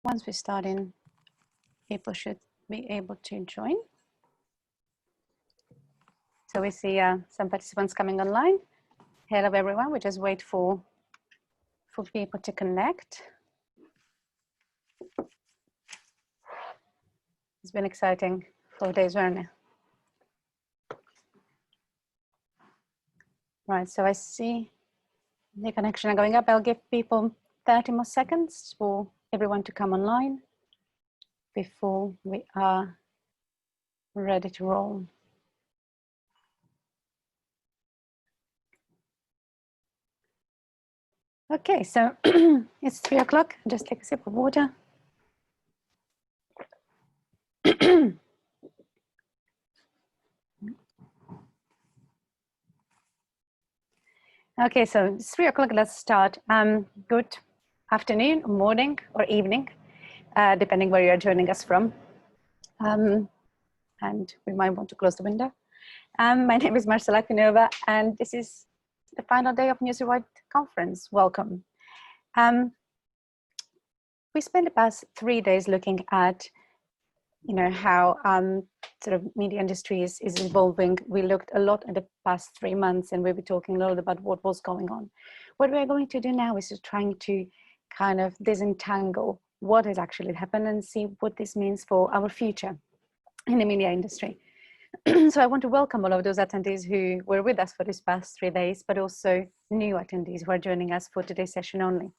Once we start in, people should be able to join. So we see some participants coming online. Hello everyone, we just wait for people to connect. It's been exciting 4 days, weren't it? Right, so I see the connection going up. I'll give people 30 more seconds for everyone to come online before we are ready to roll. Okay, so it's 3 o'clock. Just take a sip of water. Okay, so it's 3 o'clock. Let's start. Good afternoon, morning, or evening, depending where you're joining us from. And we might want to close the window. My name is Marcela Kunova, and this is the final day of Newsrewired Conference. Welcome. We spent the past 3 days looking at, how sort of media industry is evolving. We looked a lot at the past 3 months, and we'll be talking a lot about what was going on. What we're going to do now is just trying to kind of disentangle what has actually happened and see what this means for our future in the media industry. So I want to welcome all of those attendees who were with us for these past 3 days, but also new attendees who are joining us for today's session only.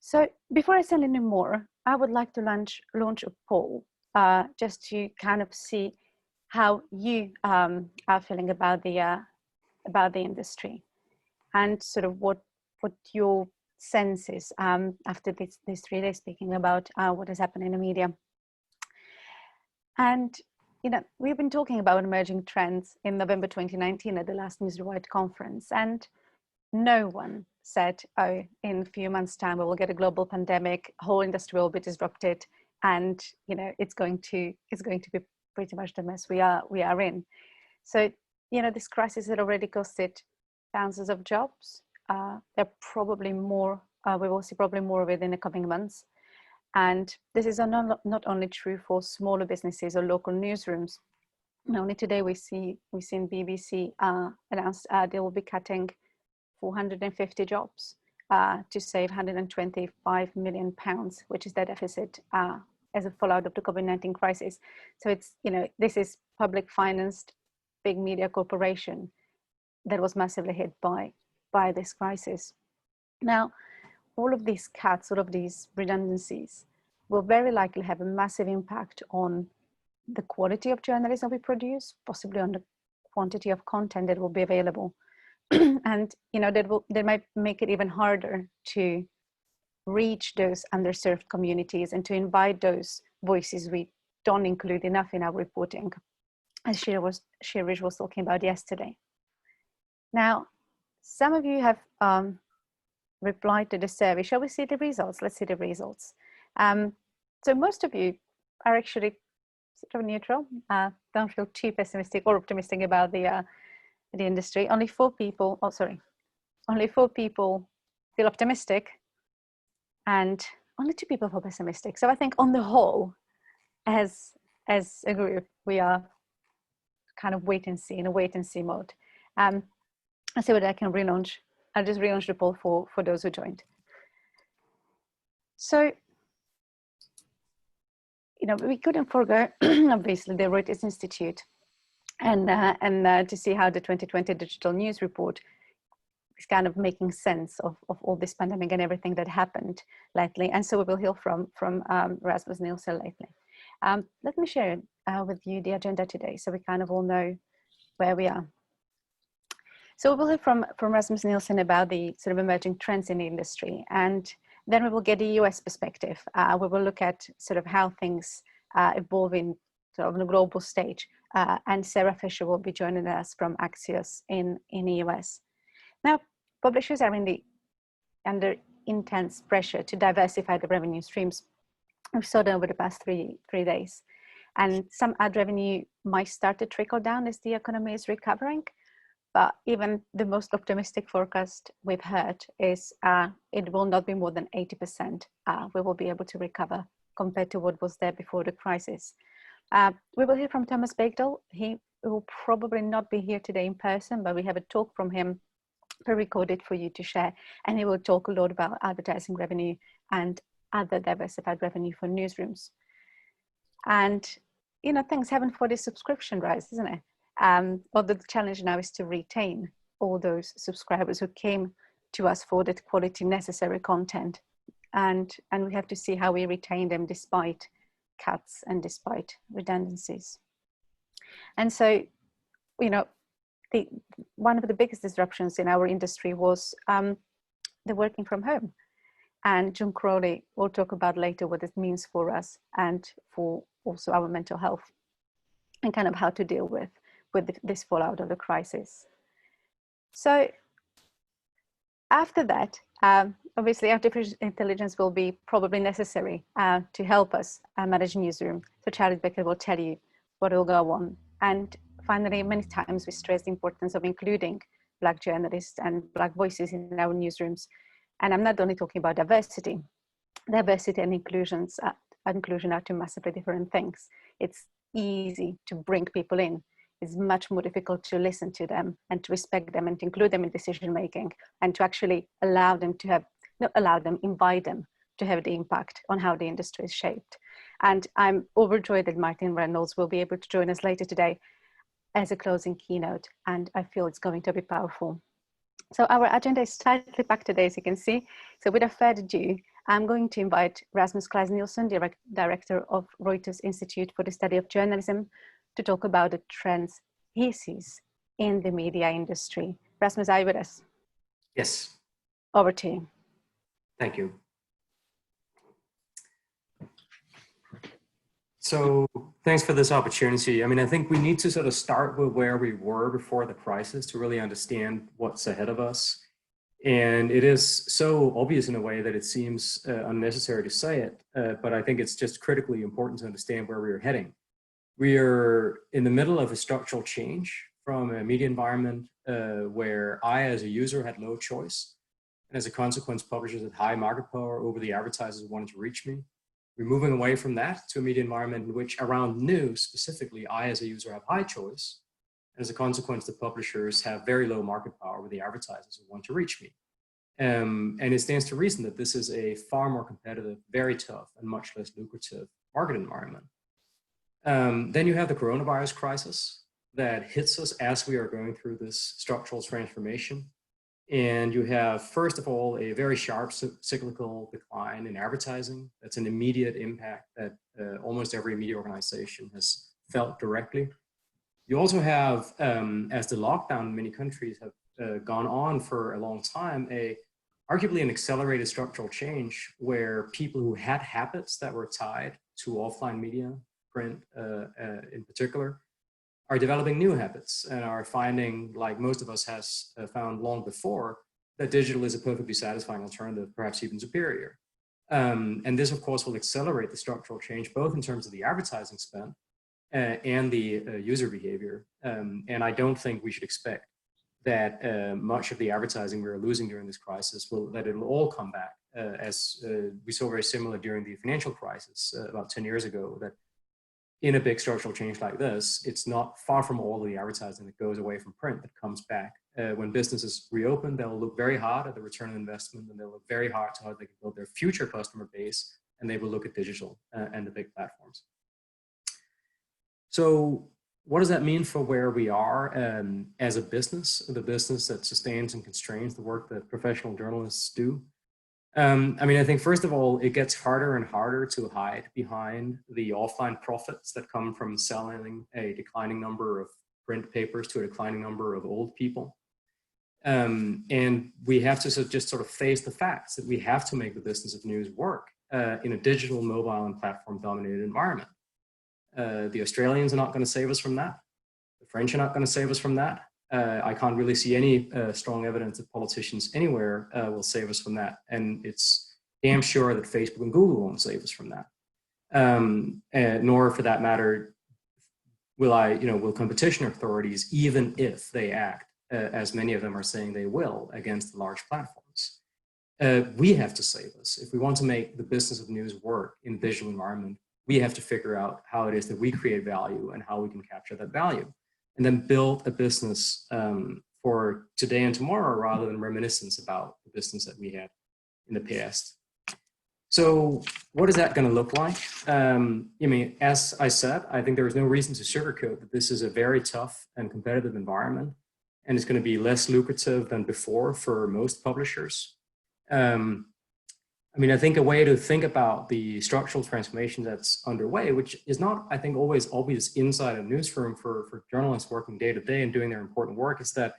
So before I say any more, I would like to launch a poll just to kind of see how you are feeling about the industry and sort of what your sense is after these 3 days speaking about what has happened in the media. And we've been talking about emerging trends in November 2019 at the last Newsrewired Conference, and no one said, oh, in a few months' time, we will get a global pandemic, whole industry will be disrupted, and it's going to be pretty much the mess we are in. So this crisis had already costed thousands of jobs. There are probably more. We will see probably more of it in the coming months. And this is not only true for smaller businesses or local newsrooms. Only today we've seen BBC announced they will be cutting 450 jobs to save £125 million, which is their deficit as a fallout of the COVID-19 crisis. So it's, this is public financed big media corporation that was massively hit by this crisis. Now, all of these cuts, all of these redundancies will very likely have a massive impact on the quality of journalism we produce, possibly on the quantity of content that will be available. And that might make it even harder to reach those underserved communities and to invite those voices we don't include enough in our reporting, as Shirish was talking about yesterday. Now, some of you have replied to the survey. Shall we see the results? Let's see the results. So most of you are actually sort of neutral. Don't feel too pessimistic or optimistic about the industry. Only 4 people feel optimistic, and only 2 people feel pessimistic. So I think on the whole, as a group, we are kind of wait and see, in a wait and see mode. I'll see whether I can relaunch. I'll just relaunch the poll for those who joined. So, we couldn't forego, obviously, the Reuters Institute and to see how the 2020 Digital News Report is kind of making sense of all this pandemic and everything that happened lately. And so we will hear from Rasmus Nielsen lately. Let me share with you the agenda today so we kind of all know where we are. So we will hear from Rasmus Nielsen about the sort of emerging trends in the industry, and then we will get the US perspective. We will look at sort of how things evolve in sort of on a global stage, and Sara Fischer will be joining us from Axios in the US. Now, publishers are under intense pressure to diversify the revenue streams. We've saw that over the past three days, and some ad revenue might start to trickle down as the economy is recovering. But even the most optimistic forecast we've heard is it will not be more than 80%. We will be able to recover compared to what was there before the crisis. We will hear from Thomas Baekdal. He will probably not be here today in person, but we have a talk from him pre-recorded for you to share. And he will talk a lot about advertising revenue and other diversified revenue for newsrooms. And, you know, thanks heaven for this subscription rise, isn't it? But the challenge now is to retain all those subscribers who came to us for that quality necessary content. And we have to see how we retain them despite cuts and despite redundancies. And so, you know, one of the biggest disruptions in our industry was the working from home. And John Crowley will talk about later what it means for us and for also our mental health and kind of how to deal with this fallout of the crisis. So after that, obviously artificial intelligence will be probably necessary to help us manage newsroom. So Charlie Becker will tell you what will go on. And finally, many times we stress the importance of including Black journalists and Black voices in our newsrooms. And I'm not only talking about diversity. Diversity and inclusion are two massively different things. It's easy to bring people in. It's much more difficult to listen to them and to respect them and to include them in decision making and to actually allow them to have, not allow them, invite them to have the impact on how the industry is shaped. And I'm overjoyed that Martin Reynolds will be able to join us later today as a closing keynote, and I feel it's going to be powerful. So our agenda is slightly packed today, as you can see. So without further ado, I'm going to invite Rasmus Kleis Nielsen, Director of Reuters Institute for the Study of Journalism, to talk about the trends he sees in the media industry. Rasmus, are you with us? Yes. Over to you. Thank you. So thanks for this opportunity. I mean, I think we need to sort of start with where we were before the crisis to really understand what's ahead of us. And it is so obvious in a way that it seems unnecessary to say it, but I think it's just critically important to understand where we are heading. We are in the middle of a structural change from a media environment where I, as a user, had no choice. And as a consequence, publishers had high market power over the advertisers who wanted to reach me. We're moving away from that to a media environment in which, around news specifically, I, as a user, have high choice. And as a consequence, the publishers have very low market power over the advertisers who want to reach me. And it stands to reason that this is a far more competitive, very tough, and much less lucrative market environment. Then you have the coronavirus crisis that hits us as we are going through this structural transformation. And you have, first of all, a very sharp cyclical decline in advertising. That's an immediate impact that almost every media organization has felt directly. You also have, as the lockdown in many countries have gone on for a long time, arguably an accelerated structural change where people who had habits that were tied to offline media, print in particular, are developing new habits and are finding, like most of us has found long before, that digital is a perfectly satisfying alternative, perhaps even superior. And this, of course, will accelerate the structural change, both in terms of the advertising spend and the user behavior. And I don't think we should expect that much of the advertising we're losing during this crisis, that it'll all come back, as we saw very similar during the financial crisis about 10 years ago, that in a big structural change like this, it's not far from all of the advertising that goes away from print that comes back. When businesses reopen, they'll look very hard at the return on investment, and they'll look very hard to how they can build their future customer base, and they will look at digital and the big platforms. So what does that mean for where we are as a business, the business that sustains and constrains the work that professional journalists do? I mean, I think, first of all, it gets harder and harder to hide behind the offline profits that come from selling a declining number of print papers to a declining number of old people. And we have to just sort of face the facts that we have to make the business of news work in a digital, mobile, and platform-dominated environment. The Australians are not going to save us from that. The French are not going to save us from that. I can't really see any strong evidence that politicians anywhere will save us from that. And it's damn sure that Facebook and Google won't save us from that. Nor, for that matter, will competition authorities, even if they act as many of them are saying they will, against the large platforms. We have to say this. If we want to make the business of news work in a digital environment, we have to figure out how it is that we create value and how we can capture that value, and then build a business for today and tomorrow, rather than reminiscence about the business that we had in the past. So what is that going to look like? I mean, as I said, I think there is no reason to sugarcoat that this is a very tough and competitive environment, and it's going to be less lucrative than before for most publishers. I mean, I think a way to think about the structural transformation that's underway, which is not, I think, always obvious inside a newsroom for journalists working day to day and doing their important work, is that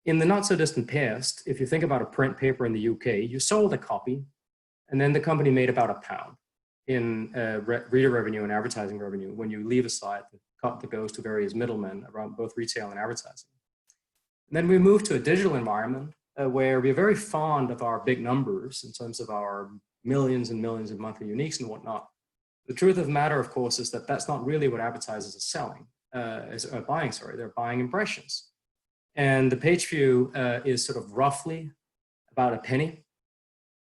in the not so distant past, if you think about a print paper in the UK, you sold a copy, and then the company made about £1 in reader revenue and advertising revenue when you leave aside the cut that goes to various middlemen around both retail and advertising. And then we move to a digital environment where we're very fond of our big numbers in terms of our millions and millions of monthly uniques and whatnot. The truth of the matter, of course, is that that's not really what advertisers are selling, buying, sorry, they're buying impressions. And the page view is sort of roughly about a penny.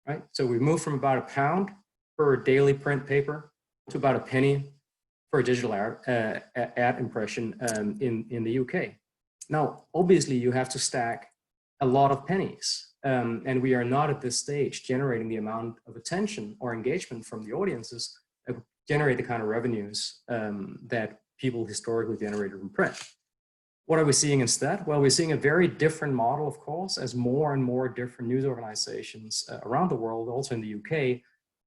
Right? So we moved from about £1 for a daily print paper to about a penny for a digital ad impression in the UK. Now, obviously, you have to stack a lot of pennies, and we are not at this stage generating the amount of attention or engagement from the audiences that generate the kind of revenues that people historically generated from print. What are we seeing instead? Well, we're seeing a very different model, of course, as more and more different news organizations around the world, also in the UK,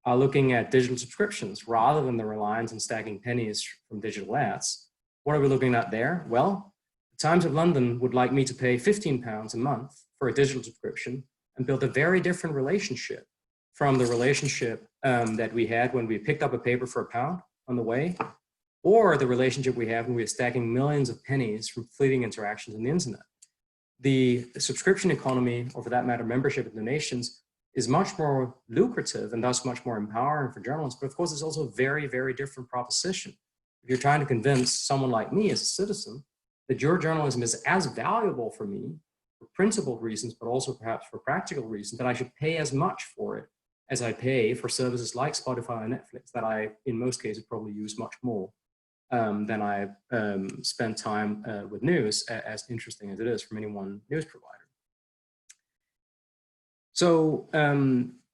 are looking at digital subscriptions rather than the reliance on stacking pennies from digital ads. What are we looking at there? Well, the Times of London would like me to pay £15 a month for a digital subscription and build a very different relationship from the relationship that we had when we picked up a paper for £1 on the way, or the relationship we have when we're stacking millions of pennies from fleeting interactions on the internet. The subscription economy, or for that matter, membership and donations, is much more lucrative and thus much more empowering for journalists. But of course, it's also a very, very different proposition. If you're trying to convince someone like me as a citizen that your journalism is as valuable for me for principled reasons, but also perhaps for practical reasons, that I should pay as much for it as I pay for services like Spotify and Netflix that I, in most cases, probably use much more than I spend time with news, as interesting as it is from any one news provider. So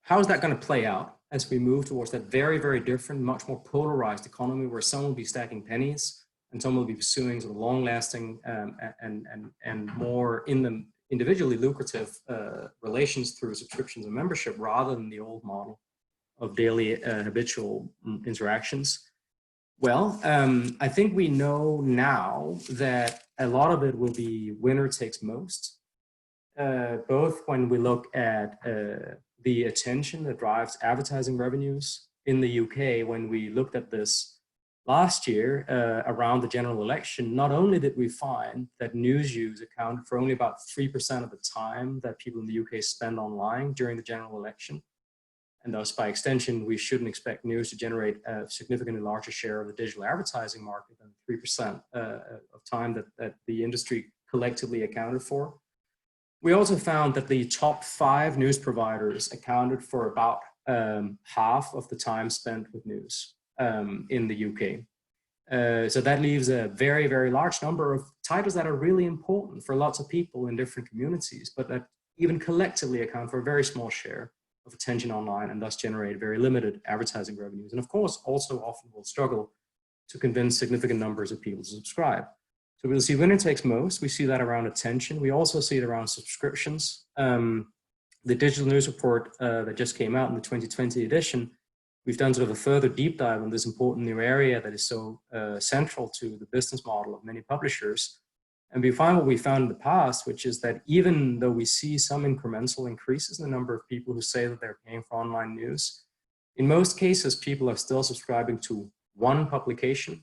how is that going to play out as we move towards that very, very different, much more polarized economy where some will be stacking pennies and some will be pursuing sort of long-lasting and more individually lucrative relations through subscriptions and membership rather than the old model of daily habitual interactions? Well, I think we know now that a lot of it will be winner takes most, both when we look at the attention that drives advertising revenues in the UK. When we looked at this last year around the general election, not only did we find that news use accounted for only about 3% of the time that people in the UK spend online during the general election, and thus, by extension, we shouldn't expect news to generate a significantly larger share of the digital advertising market than 3% of time that the industry collectively accounted for. We also found that the top 5 news providers accounted for about half of the time spent with news in the UK. So that leaves a very, very large number of titles that are really important for lots of people in different communities, but that even collectively account for a very small share of attention online and thus generate very limited advertising revenues. And of course, also often will struggle to convince significant numbers of people to subscribe. So we'll see winner takes most. We see that around attention. We also see it around subscriptions. The digital news report that just came out in the 2020 edition, we've done sort of a further deep dive on this important new area that is so central to the business model of many publishers. And we find what we found in the past, which is that even though we see some incremental increases in the number of people who say that they're paying for online news, in most cases, people are still subscribing to one publication.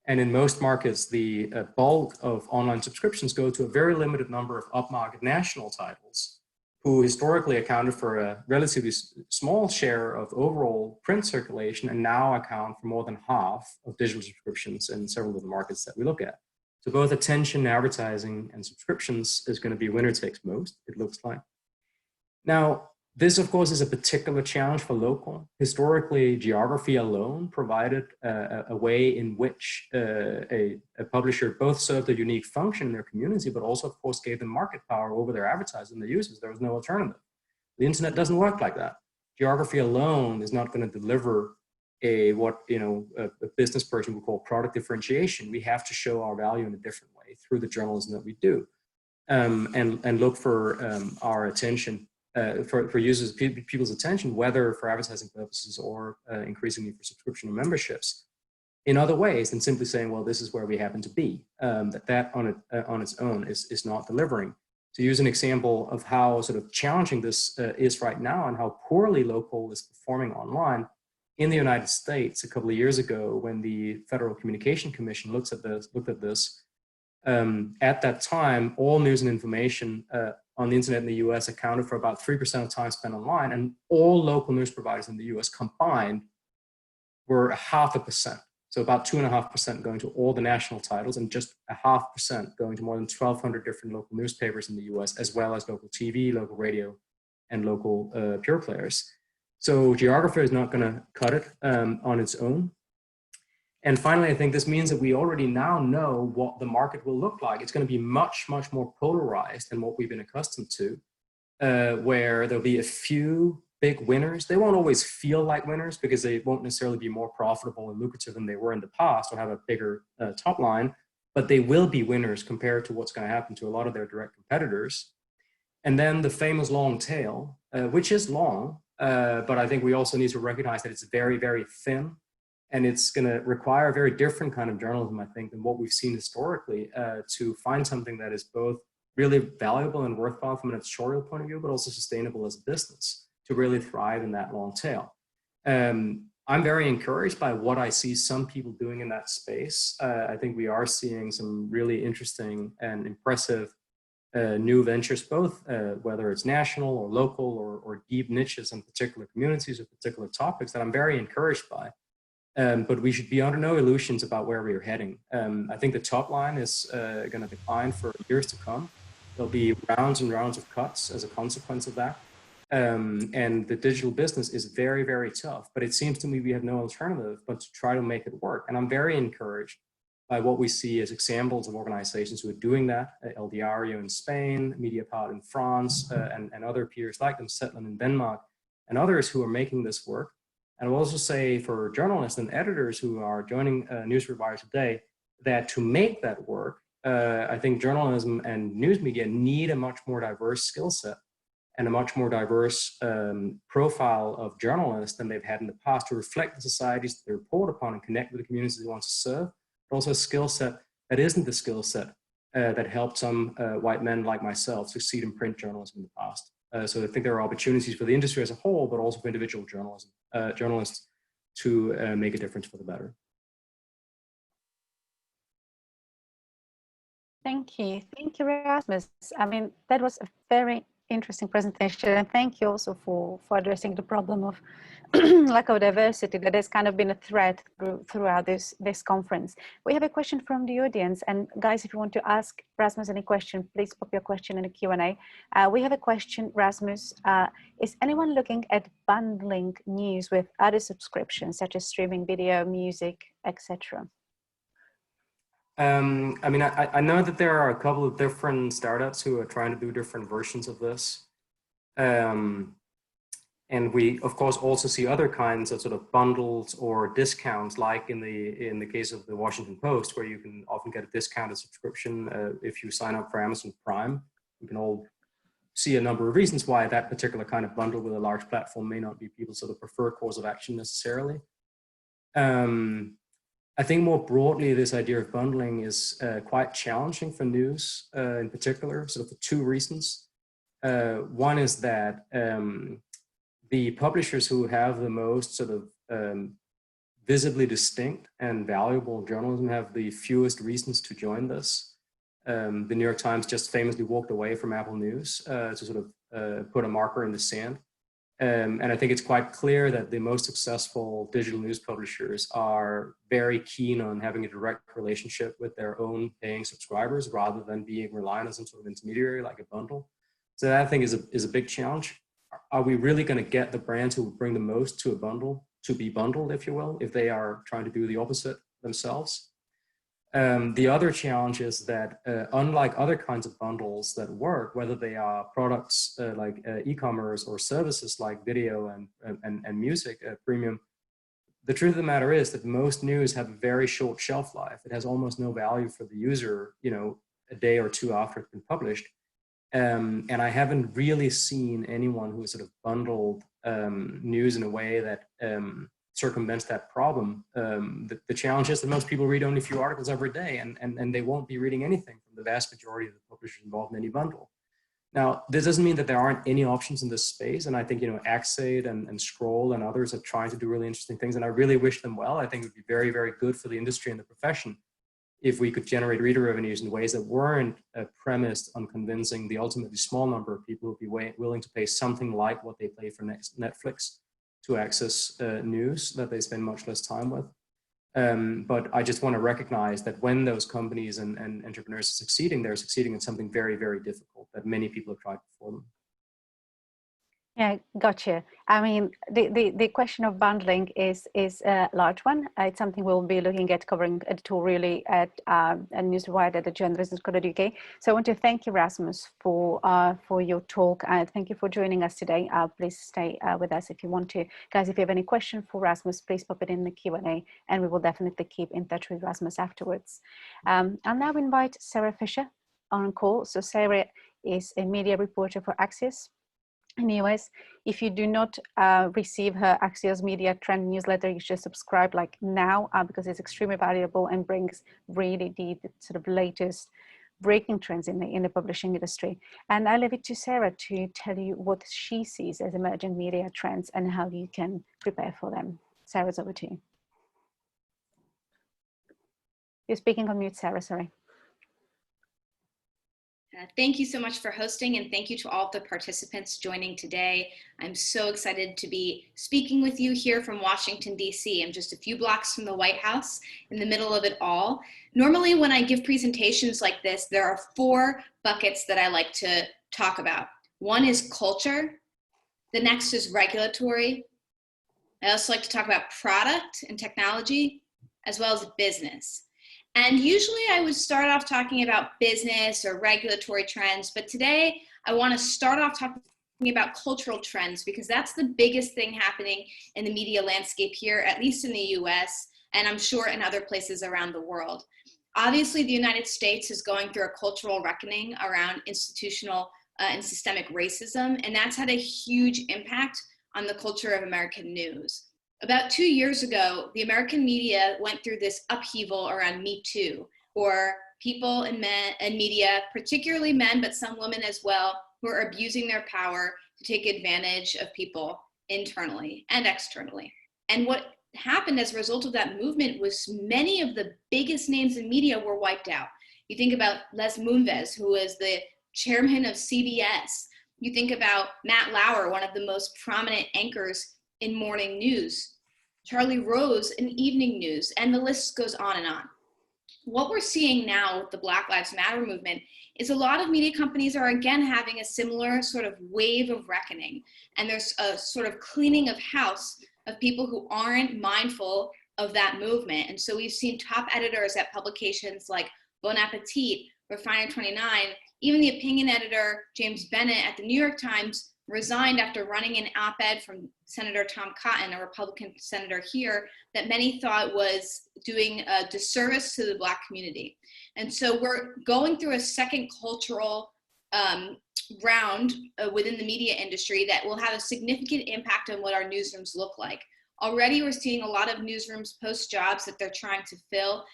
And in most markets, the bulk of online subscriptions go to a very limited number of upmarket national titles who historically accounted for a relatively small share of overall print circulation and now account for more than half of digital subscriptions in several of the markets that we look at. So both attention, advertising, and subscriptions is going to be winner takes most, it looks like. Now, this, of course, is a particular challenge for local. Historically, geography alone provided a way in which a publisher both served a unique function in their community, but also, of course, gave them market power over their advertisers and their users. There was no alternative. The internet doesn't work like that. Geography alone is not going to deliver what a business person would call product differentiation. We have to show our value in a different way through the journalism that we do, and look for our attention, for users, people's attention, whether for advertising purposes or increasingly for subscription or memberships, in other ways than simply saying, well, this is where we happen to be. That on its own is not delivering. To use an example of how sort of challenging this is right now and how poorly local is performing online, in the United States a couple of years ago, when the Federal Communication Commission looked at this, at that time, all news and information on the internet in the US accounted for about 3% of time spent online, and all local news providers in the US combined were 0.5%. So about 2.5% going to all the national titles, and just 0.5% going to more than 1,200 different local newspapers in the US, as well as local TV, local radio, and local pure players. So geography is not going to cut it on its own. And finally, I think this means that we already now know what the market will look like. It's going to be much, much more polarized than what we've been accustomed to, where there'll be a few big winners. They won't always feel like winners because they won't necessarily be more profitable and lucrative than they were in the past or have a bigger top line, but they will be winners compared to what's going to happen to a lot of their direct competitors. And then the famous long tail, which is long, but I think we also need to recognize that it's very, very thin, and it's going to require a very different kind of journalism, I think, than what we've seen historically, to find something that is both really valuable and worthwhile from an editorial point of view, but also sustainable as a business to really thrive in that long tail. I'm very encouraged by what I see some people doing in that space. I think we are seeing some really interesting and impressive new ventures, both whether it's national or local or deep niches in particular communities or particular topics that I'm very encouraged by. But we should be under no illusions about where we are heading. I think the top line is going to decline for years to come. There'll be rounds and rounds of cuts as a consequence of that. And the digital business is very, very tough, but it seems to me we have no alternative but to try to make it work. And I'm very encouraged by what we see as examples of organizations who are doing that, El Diario in Spain, Mediapart in France, and other peers like them, Zetland in Denmark, and others who are making this work. And I will also say for journalists and editors who are joining Newsrewired today, that to make that work, I think journalism and news media need a much more diverse skill set and a much more diverse profile of journalists than they've had in the past to reflect the societies that they report upon and connect with the communities they want to serve, but also a skill set that isn't the skill set that helped some white men like myself succeed in print journalism in the past. So I think there are opportunities for the industry as a whole, but also for individual journalists to make a difference for the better. Thank you. Thank you, Rasmus. I mean, that was a very interesting presentation, and thank you also for addressing the problem of lack of diversity that has kind of been a thread throughout this conference. We have a question from the audience, and guys, if you want to ask Rasmus any question, please pop your question in the Q&A. We have a question, Rasmus. Is anyone looking at bundling news with other subscriptions, such as streaming video, music, etc.? I mean, I know that there are a couple of different startups who are trying to do different versions of this. And we, of course, also see other kinds of sort of bundles or discounts, like in the case of the Washington Post, where you can often get a discounted subscription if you sign up for Amazon Prime. We can all see a number of reasons why that particular kind of bundle with a large platform may not be people's sort of preferred course of action necessarily. I think more broadly, this idea of bundling is quite challenging for news in particular, sort of for two reasons. One is that the publishers who have the most sort of visibly distinct and valuable journalism have the fewest reasons to join this. The New York Times just famously walked away from Apple News to sort of put a marker in the sand. And I think it's quite clear that the most successful digital news publishers are very keen on having a direct relationship with their own paying subscribers rather than being reliant on some sort of intermediary like a bundle. So that I think is a big challenge. Are we really going to get the brands who bring the most to a bundle to be bundled, if you will, if they are trying to do the opposite themselves? The other challenge is that unlike other kinds of bundles that work, whether they are products like e-commerce or services like video and music premium, the truth of the matter is that most news have a very short shelf life. It has almost no value for the user, a day or two after it's been published. And I haven't really seen anyone who has sort of bundled news in a way that circumvents that problem. The challenge is that most people read only a few articles every day, and they won't be reading anything from the vast majority of the publishers involved in any bundle. Now, this doesn't mean that there aren't any options in this space, and I think Axios and Scroll and others are trying to do really interesting things, and I really wish them well. I think it would be very, very good for the industry and the profession if we could generate reader revenues in ways that weren't premised on convincing the ultimately small number of people who would be willing to pay something like what they pay for Netflix to access news that they spend much less time with. But I just want to recognize that when those companies and entrepreneurs are succeeding, they're succeeding in something very, very difficult that many people have tried before them. Yeah, gotcha. I mean, the question of bundling is a large one. It's something we'll be looking at covering editorially at Newsrewired at journalism.co.uk. So I want to thank you, Rasmus, for your talk. Thank you for joining us today. Please stay with us if you want to. Guys, if you have any question for Rasmus, please pop it in the Q&A, and we will definitely keep in touch with Rasmus afterwards. I'll now invite Sara Fischer on call. So Sara is a media reporter for Axios in the US. If you do not receive her Axios Media Trend newsletter, you should subscribe like now because it's extremely valuable and brings really the sort of latest breaking trends in the publishing industry. And I leave it to Sara to tell you what she sees as emerging media trends and how you can prepare for them. Sara's over to you. You're speaking on mute, Sara, sorry. Thank you so much for hosting, and thank you to all the participants joining today. I'm so excited to be speaking with you here from Washington, D.C. I'm just a few blocks from the White House in the middle of it all. Normally, when I give presentations like this, there are 4 buckets that I like to talk about. One is culture. The next is regulatory. I also like to talk about product and technology, as well as business. And usually I would start off talking about business or regulatory trends, but today I want to start off talking about cultural trends because that's the biggest thing happening in the media landscape here, at least in the US, and I'm sure in other places around the world. Obviously, the United States is going through a cultural reckoning around institutional and systemic racism, and that's had a huge impact on the culture of American news. About 2 years ago, the American media went through this upheaval around Me Too, or people in media, particularly men, but some women as well, who are abusing their power to take advantage of people internally and externally. And what happened as a result of that movement was many of the biggest names in media were wiped out. You think about Les Moonves, who was the chairman of CBS. You think about Matt Lauer, one of the most prominent anchors in morning news, Charlie Rose in evening news, and the list goes on and on. What we're seeing now with the Black Lives Matter movement is a lot of media companies are again having a similar sort of wave of reckoning, and there's a sort of cleaning of house of people who aren't mindful of that movement. And so we've seen top editors at publications like Bon Appetit, Refiner 29, even the opinion editor, James Bennett at the New York Times, resigned after running an op-ed from Senator Tom Cotton, a Republican senator here, that many thought was doing a disservice to the Black community. And so we're going through a second cultural round within the media industry that will have a significant impact on what our newsrooms look like. Already we're seeing a lot of newsrooms post jobs that they're trying to fill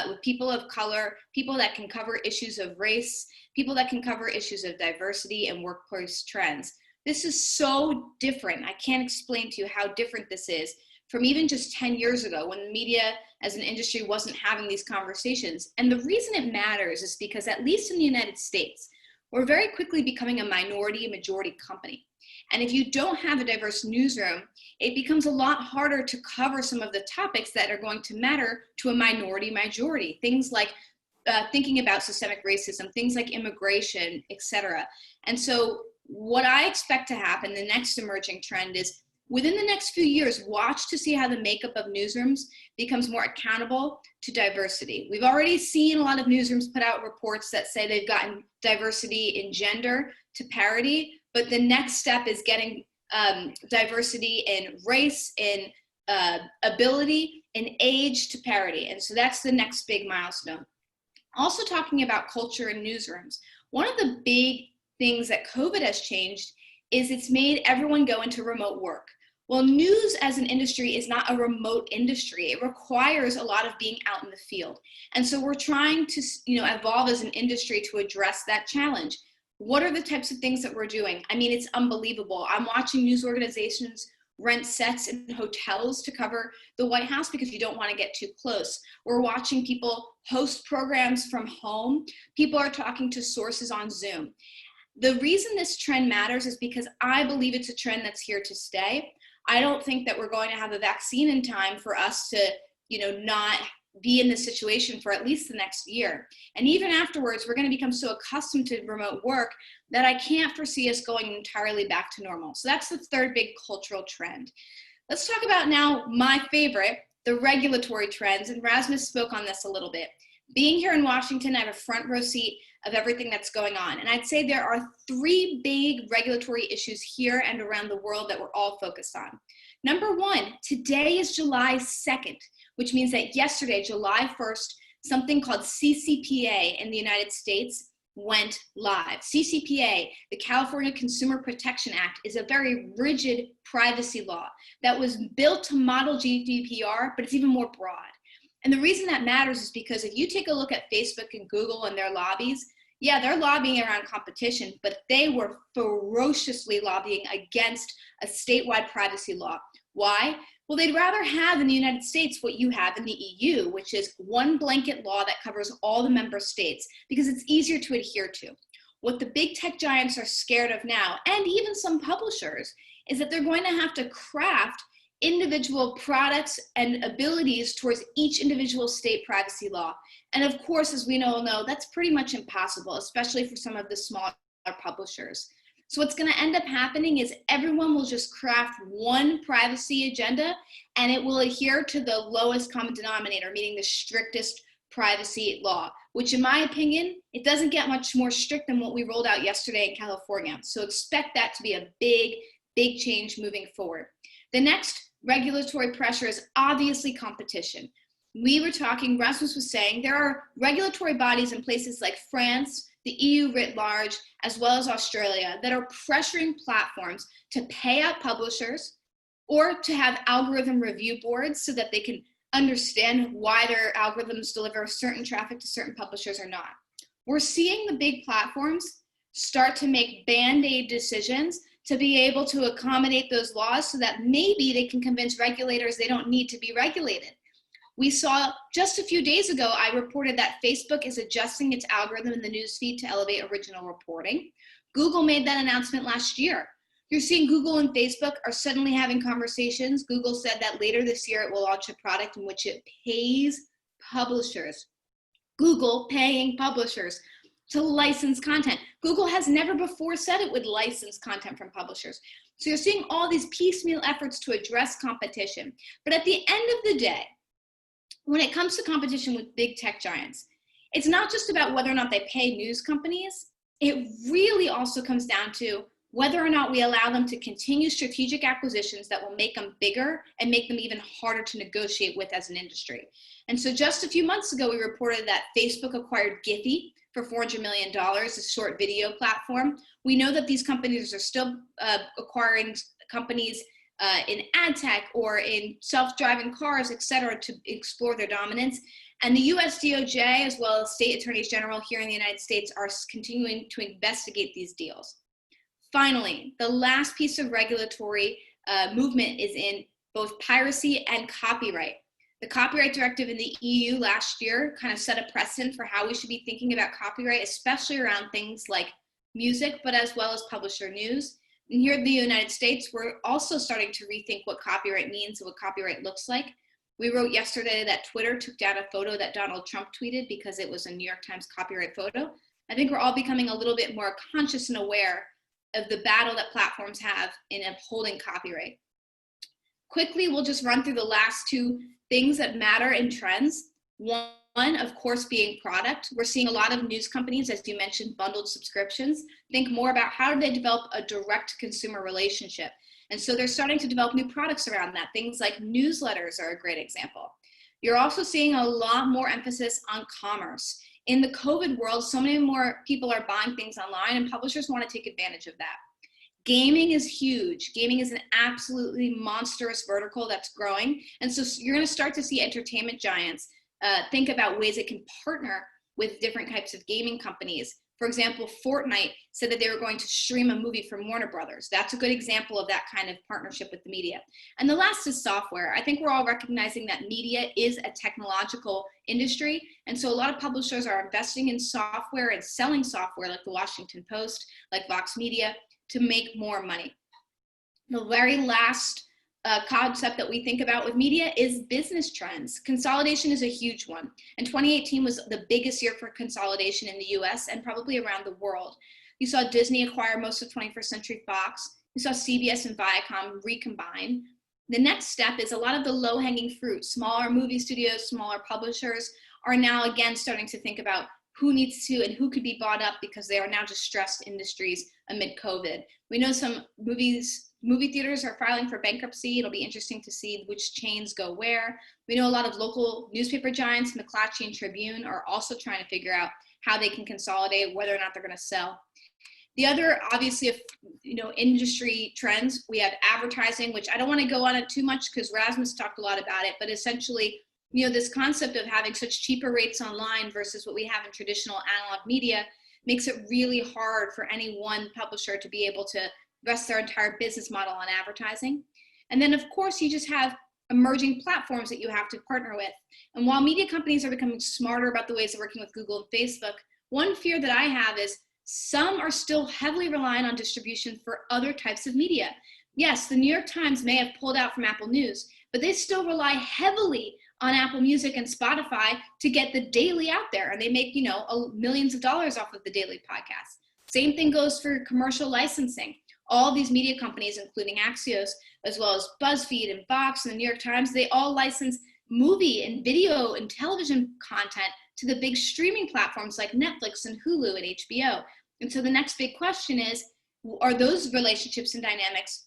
with people of color, people that can cover issues of race, people that can cover issues of diversity and workplace trends. This is so different. I can't explain to you how different this is from even just 10 years ago when the media as an industry wasn't having these conversations. And the reason it matters is because, at least in the United States, we're very quickly becoming a minority majority company. And if you don't have a diverse newsroom, it becomes a lot harder to cover some of the topics that are going to matter to a minority majority. Things like thinking about systemic racism, things like immigration, etc. And so what I expect to happen, the next emerging trend is within the next few years, watch to see how the makeup of newsrooms becomes more accountable to diversity. We've already seen a lot of newsrooms put out reports that say they've gotten diversity in gender to parity, but the next step is getting diversity in race, in ability, in age to parity. And so that's the next big milestone. Also talking about culture in newsrooms, one of the big things that COVID has changed is it's made everyone go into remote work. Well, news as an industry is not a remote industry. It requires a lot of being out in the field. And so we're trying to, evolve as an industry to address that challenge. What are the types of things that we're doing? I mean, it's unbelievable. I'm watching news organizations rent sets in hotels to cover the White House because you don't want to get too close. We're watching people host programs from home. People are talking to sources on Zoom. The reason this trend matters is because I believe it's a trend that's here to stay. I don't think that we're going to have a vaccine in time for us to, not be in this situation for at least the next year. And even afterwards, we're going to become so accustomed to remote work that I can't foresee us going entirely back to normal. So that's the third big cultural trend. Let's talk about now my favorite, the regulatory trends. And Rasmus spoke on this a little bit. Being here in Washington, I have a front row seat of everything that's going on. And I'd say there are three big regulatory issues here and around the world that we're all focused on. Number one, today is July 2nd, which means that yesterday, July 1st, something called CCPA in the United States went live. CCPA, the California Consumer Protection Act, is a very rigid privacy law that was built to model GDPR, but it's even more broad. And the reason that matters is because if you take a look at Facebook and Google and their lobbies, yeah, they're lobbying around competition, but they were ferociously lobbying against a statewide privacy law. Why? Well, they'd rather have in the United States what you have in the EU, which is one blanket law that covers all the member states because it's easier to adhere to. What the big tech giants are scared of now, and even some publishers, is that they're going to have to craft individual products and abilities towards each individual state privacy law. And of course, as we all know, that's pretty much impossible, especially for some of the smaller publishers. So what's going to end up happening is everyone will just craft one privacy agenda and it will adhere to the lowest common denominator, meaning the strictest privacy law, which in my opinion, it doesn't get much more strict than what we rolled out yesterday in California. So expect that to be a big, big change moving forward. The next regulatory pressure is obviously competition. We were talking, Rasmus was saying, there are regulatory bodies in places like France, the EU writ large, as well as Australia, that are pressuring platforms to pay out publishers or to have algorithm review boards so that they can understand why their algorithms deliver certain traffic to certain publishers or not. We're seeing the big platforms start to make band-aid decisions to be able to accommodate those laws so that maybe they can convince regulators they don't need to be regulated. We saw just a few days ago, I reported that Facebook is adjusting its algorithm in the newsfeed to elevate original reporting. Google made that announcement last year. You're seeing Google and Facebook are suddenly having conversations. Google said that later this year it will launch a product in which it pays publishers. Google paying publishers to license content. Google has never before said it would license content from publishers. So you're seeing all these piecemeal efforts to address competition. But at the end of the day, when it comes to competition with big tech giants, it's not just about whether or not they pay news companies. It really also comes down to whether or not we allow them to continue strategic acquisitions that will make them bigger and make them even harder to negotiate with as an industry. And so just a few months ago, we reported that Facebook acquired Giphy for $400 million, a short video platform. We know that these companies are still acquiring companies in ad tech or in self-driving cars, et cetera, to explore their dominance. And the US DOJ, as well as state attorneys general here in the United States, are continuing to investigate these deals. Finally, the last piece of regulatory movement is in both piracy and copyright. The copyright directive in the EU last year kind of set a precedent for how we should be thinking about copyright, especially around things like music, but as well as publisher news. And here in the United States, we're also starting to rethink what copyright means and what copyright looks like. We wrote yesterday that Twitter took down a photo that Donald Trump tweeted because it was a New York Times copyright photo. I think we're all becoming a little bit more conscious and aware of the battle that platforms have in upholding copyright. Quickly, we'll just run through the last two things that matter in trends. One, of course, being product. We're seeing a lot of news companies, as you mentioned, bundled subscriptions, think more about how do they develop a direct consumer relationship. And so they're starting to develop new products around that. Things like newsletters are a great example. You're also seeing a lot more emphasis on commerce. In the COVID world, so many more people are buying things online, and publishers want to take advantage of that. Gaming is huge. Gaming is an absolutely monstrous vertical that's growing. And so you're going to start to see entertainment giants think about ways it can partner with different types of gaming companies. For example, Fortnite said that they were going to stream a movie from Warner Brothers. That's a good example of that kind of partnership with the media. And the last is software. I think we're all recognizing that media is a technological industry. And so a lot of publishers are investing in software and selling software like the Washington Post, like Vox Media, to make more money. The very last concept that we think about with media is business trends. Consolidation is a huge one. And 2018 was the biggest year for consolidation in the US and probably around the world. You saw Disney acquire most of 21st Century Fox. You saw CBS and Viacom recombine. The next step is a lot of the low-hanging fruit. Smaller movie studios, smaller publishers are now again starting to think about who needs to and who could be bought up because they are now distressed industries amid COVID. We know some movie theaters are filing for bankruptcy. It'll be interesting to see which chains go where. We know a lot of local newspaper giants, McClatchy and Tribune, are also trying to figure out how they can consolidate, whether or not they're going to sell. The other, obviously, industry trends, we have advertising, which I don't want to go on it too much because Rasmus talked a lot about it, but essentially, this concept of having such cheaper rates online versus what we have in traditional analog media makes it really hard for any one publisher to be able to rest their entire business model on advertising. And then, of course, you just have emerging platforms that you have to partner with. And while media companies are becoming smarter about the ways of working with Google and Facebook, one fear that I have is some are still heavily reliant on distribution for other types of media. Yes, the New York Times may have pulled out from Apple News, but they still rely heavily on Apple Music and Spotify to get the daily out there. And they make, millions of dollars off of the daily podcast. Same thing goes for commercial licensing. All these media companies, including Axios, as well as BuzzFeed and Vox and the New York Times, they all license movie and video and television content to the big streaming platforms like Netflix and Hulu and HBO. And so the next big question is, are those relationships and dynamics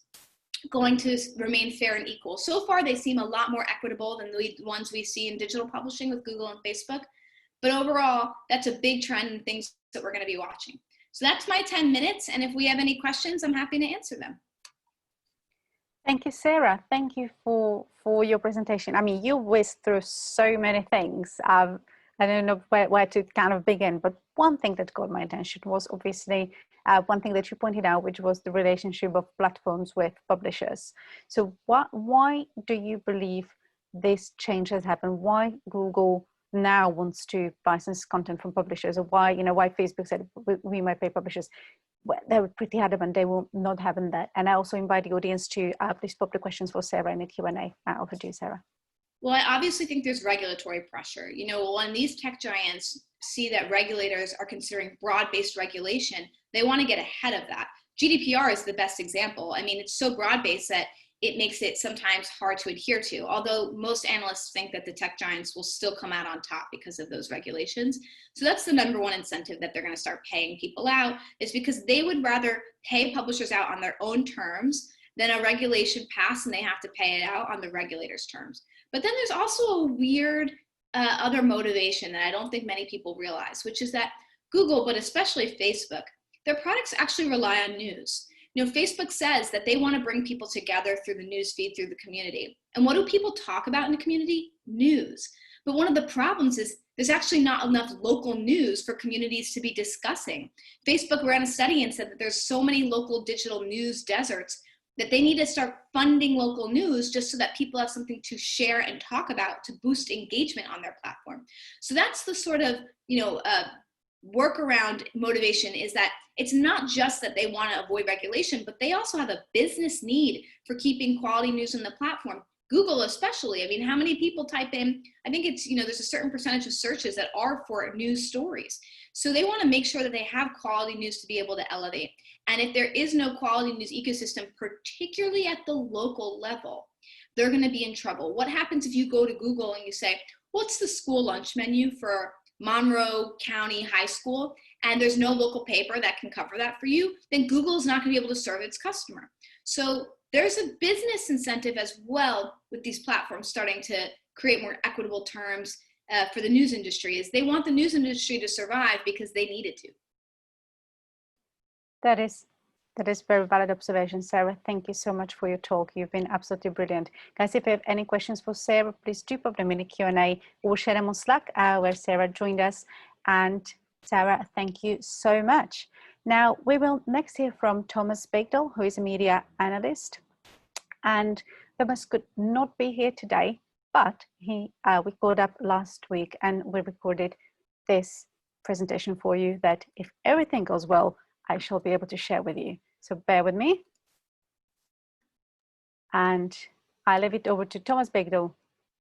going to remain fair and equal? So far, they seem a lot more equitable than the ones we see in digital publishing with Google and Facebook. But overall, that's a big trend and things that we're going to be watching. So that's my 10 minutes. And if we have any questions, I'm happy to answer them. Thank you, Sara. Thank you for your presentation. I mean, you whizzed through so many things. I don't know where to kind of begin, but one thing that got my attention was obviously one thing that you pointed out, which was the relationship of platforms with publishers. So why do you believe this change has happened? Why Google now wants to license content from publishers, or why Facebook said we might pay publishers? Well, they were pretty adamant they will not have that. And I also invite the audience to please pop the questions for Sara in the Q&A. Over to you, Sara. Well, I obviously think there's regulatory pressure. When these tech giants see that regulators are considering broad-based regulation, they want to get ahead of that. GDPR is the best example. I mean, it's so broad-based that it makes it sometimes hard to adhere to, although most analysts think that the tech giants will still come out on top because of those regulations. So that's the number one incentive that they're going to start paying people out, is because they would rather pay publishers out on their own terms than a regulation pass and they have to pay it out on the regulator's terms. But then there's also a weird other motivation that I don't think many people realize, which is that Google, but especially Facebook, their products actually rely on news. Facebook says that they want to bring people together through the news feed, through the community. And what do people talk about in the community? News. But one of the problems is there's actually not enough local news for communities to be discussing. Facebook ran a study and said that there's so many local digital news deserts that they need to start funding local news just so that people have something to share and talk about to boost engagement on their platform. So that's the sort of, workaround motivation is that it's not just that they want to avoid regulation, but they also have a business need for keeping quality news on the platform. Google especially, I mean, how many people type in, I think it's, there's a certain percentage of searches that are for news stories. So they want to make sure that they have quality news to be able to elevate. And if there is no quality news ecosystem, particularly at the local level, they're going to be in trouble. What happens if you go to Google and you say, what's the school lunch menu for Monroe County High School, and there's no local paper that can cover that for you, then Google is not going to be able to serve its customer. So there's a business incentive as well with these platforms starting to create more equitable terms for the news industry, is they want the news industry to survive because they need it to. That is very valid observation, Sara. Thank you so much for your talk. You've been absolutely brilliant. Guys, if you have any questions for Sara, please do pop them in the Q&A or share them on Slack where Sara joined us. And Sara, thank you so much. Now, we will next hear from Thomas Baekdal, who is a media analyst. And Thomas could not be here today, but we caught up last week and we recorded this presentation for you that, if everything goes well, I shall be able to share with you. So bear with me. And I leave it over to Thomas Baekdal,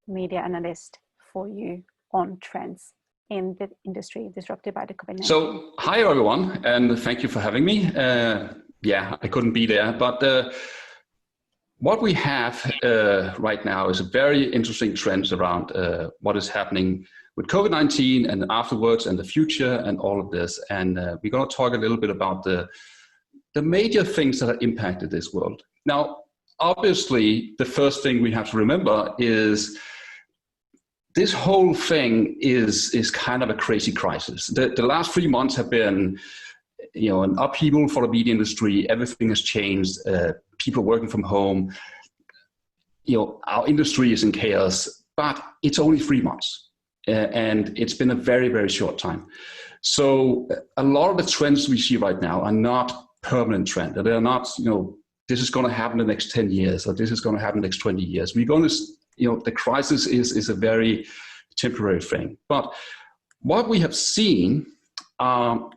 media analyst, for you on trends in the industry disrupted by the COVID-19. So hi everyone, and thank you for having me. Yeah, I couldn't be there, but what we have right now is a very interesting trends around what is happening with COVID-19 and afterwards and the future and all of this. And we're going to talk a little bit about the major things that have impacted this world. Now, obviously, the first thing we have to remember is this whole thing is kind of a crazy crisis. The last 3 months have been, an upheaval for the media industry. Everything has changed. People working from home. Our industry is in chaos, but it's only 3 months. And it's been a very, very short time. So a lot of the trends we see right now are not permanent trend. They're not, this is going to happen in the next 10 years, or this is going to happen in the next 20 years. We're going to, the crisis is a very temporary thing. But what we have seen are,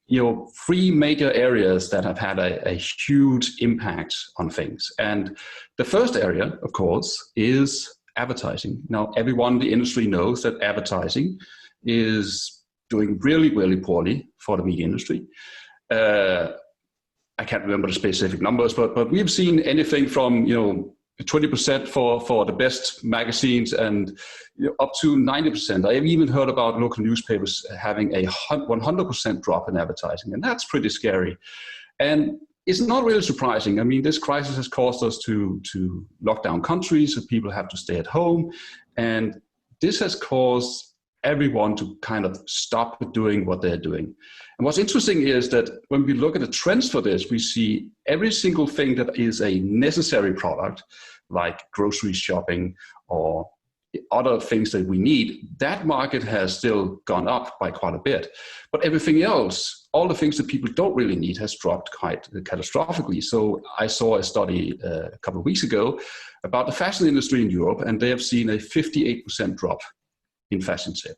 3 major areas that have had a huge impact on things. And the first area, of course, is advertising. Now, everyone in the industry knows that advertising is doing really, really poorly for the media industry. I can't remember the specific numbers, but we've seen anything from 20% for the best magazines and up to 90%. I've even heard about local newspapers having a 100% drop in advertising, and that's pretty scary. And it's not really surprising. I mean, this crisis has caused us to lock down countries, so people have to stay at home. And this has caused everyone to kind of stop doing what they're doing. And what's interesting is that when we look at the trends for this, we see every single thing that is a necessary product, like grocery shopping or other things that we need, that market has still gone up by quite a bit. But everything else, all the things that people don't really need, has dropped quite catastrophically. So I saw a study a couple of weeks ago about the fashion industry in Europe, and they have seen a 58% drop in fashion sale.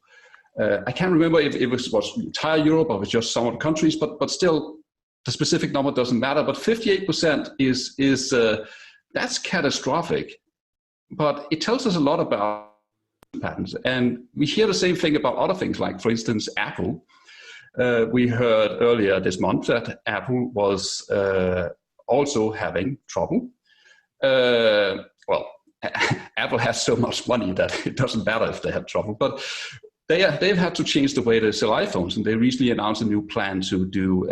I can't remember if it was entire Europe or it was just some of the countries, but still the specific number doesn't matter. But 58% is that's catastrophic. But it tells us a lot about patterns. And we hear the same thing about other things, like, for instance, Apple. We heard earlier this month that Apple was also having trouble. Well, Apple has so much money that it doesn't matter if they have trouble. But they've had to change the way they sell iPhones. And they recently announced a new plan to do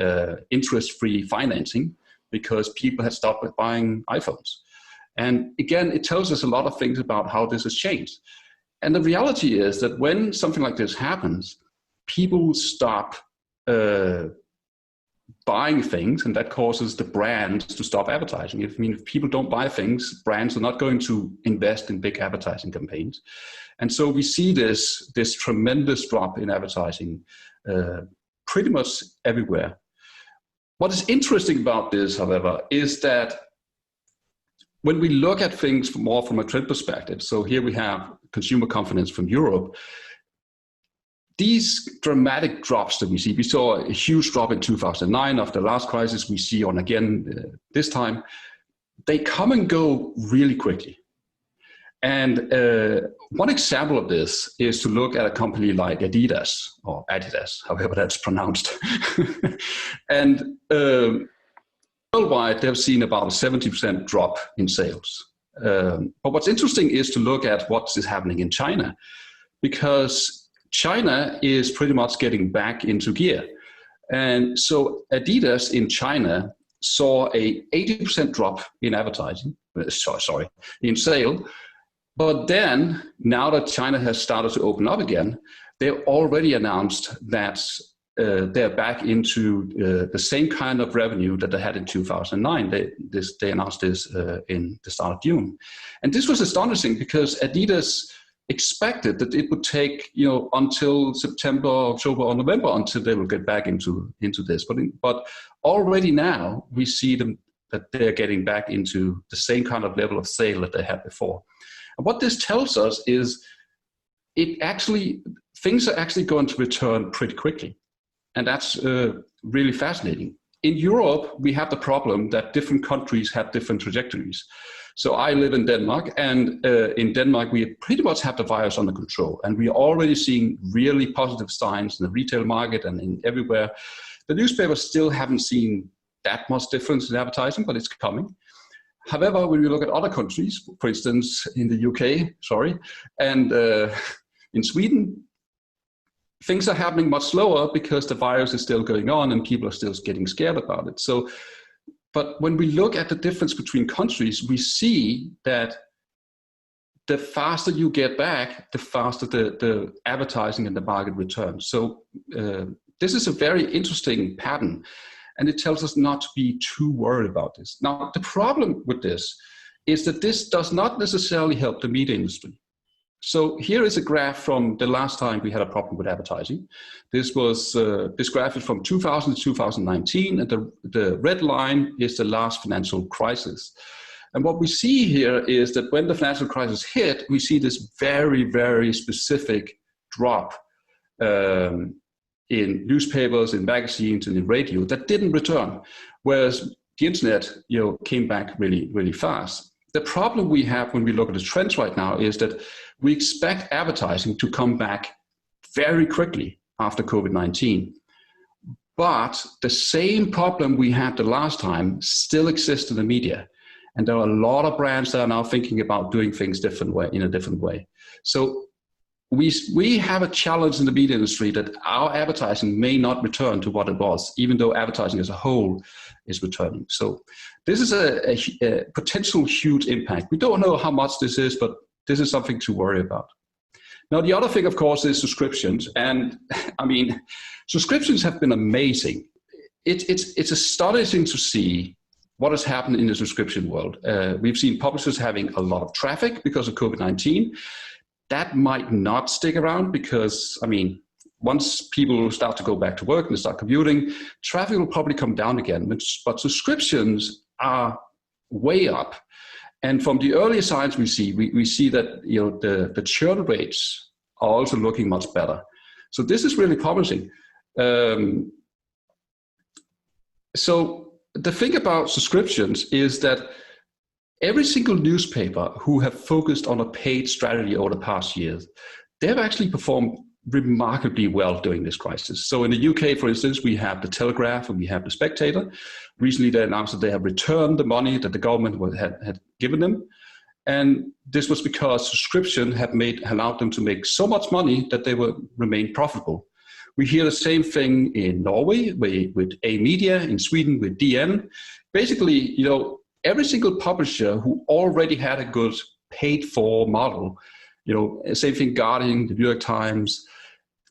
interest-free financing because people had stopped buying iPhones. And again, it tells us a lot of things about how this has changed. And the reality is that when something like this happens, people stop buying things, and that causes the brands to stop advertising. If people don't buy things, brands are not going to invest in big advertising campaigns. And so we see this tremendous drop in advertising pretty much everywhere. What is interesting about this, however, is that when we look at things more from a trend perspective, so here we have consumer confidence from Europe, these dramatic drops that we saw a huge drop in 2009 after the last crisis, we see on again this time, they come and go really quickly. And one example of this is to look at a company like Adidas, or Adidas, however that's pronounced. And worldwide, they've seen about a 70% drop in sales. But what's interesting is to look at what is happening in China, because China is pretty much getting back into gear. And so Adidas in China saw a 80% drop in advertising, in sale. But then, now that China has started to open up again, they've already announced that they're back into the same kind of revenue that they had in 2009. They announced this in the start of June. And this was astonishing because Adidas expected that it would take until September, October, or November until they will get back into this. But already now we see them that they're getting back into the same kind of level of sale that they had before. And what this tells us is things are actually going to return pretty quickly. And that's really fascinating. In Europe, we have the problem that different countries have different trajectories. So I live in Denmark, and in Denmark, we pretty much have the virus under control. And we are already seeing really positive signs in the retail market and in everywhere. The newspapers still haven't seen that much difference in advertising, but it's coming. However, when we look at other countries, for instance, in the UK, and in Sweden, things are happening much slower because the virus is still going on and people are still getting scared about it. But when we look at the difference between countries, we see that the faster you get back, the faster the advertising and the market returns. So this is a very interesting pattern, and it tells us not to be too worried about this. Now, the problem with this is that this does not necessarily help the media industry. So here is a graph from the last time we had a problem with advertising. This graph is from 2000 to 2019, and the red line is the last financial crisis. And what we see here is that when the financial crisis hit, we see this very, very specific drop in newspapers, in magazines, and in radio that didn't return, whereas the internet came back really, really fast. The problem we have when we look at the trends right now is that we expect advertising to come back very quickly after COVID-19. But the same problem we had the last time still exists in the media. And there are a lot of brands that are now thinking about doing things in a different way. So we have a challenge in the media industry that our advertising may not return to what it was, even though advertising as a whole is returning. So this is a potential huge impact. We don't know how much this is, but this is something to worry about. Now, the other thing, of course, is subscriptions. And I mean, subscriptions have been amazing. It's astonishing to see what has happened in the subscription world. We've seen publishers having a lot of traffic because of COVID-19. That might not stick around because, I mean, once people start to go back to work and they start commuting, traffic will probably come down again. But subscriptions are way up. And from the earlier signs we see that the churn rates are also looking much better. So this is really promising. So the thing about subscriptions is that every single newspaper who have focused on a paid strategy over the past years, they've actually performed remarkably well during this crisis. So in the UK, for instance, we have the Telegraph and we have the Spectator. Recently, they announced that they have returned the money that the government had given them. And this was because subscription allowed them to make so much money that they would remain profitable. We hear the same thing in Norway with A Media, in Sweden with DN. Basically, every single publisher who already had a good paid-for model, same thing, Guardian, the New York Times,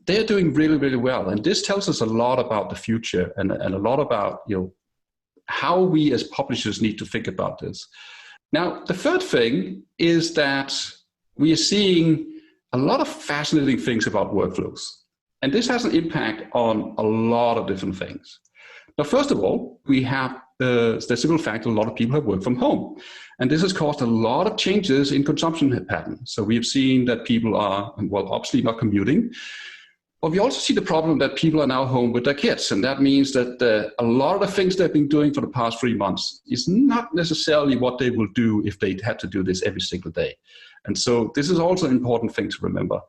they're doing really, really well. And this tells us a lot about the future and a lot about, how we as publishers need to think about this. Now, the third thing is that we are seeing a lot of fascinating things about workflows. And this has an impact on a lot of different things. Now, first of all, we have the simple fact that a lot of people have worked from home. And this has caused a lot of changes in consumption patterns. So we've seen that people are, obviously not commuting. But we also see the problem that people are now home with their kids. And that means that a lot of the things they've been doing for the past 3 months is not necessarily what they will do if they had to do this every single day. And so this is also an important thing to remember.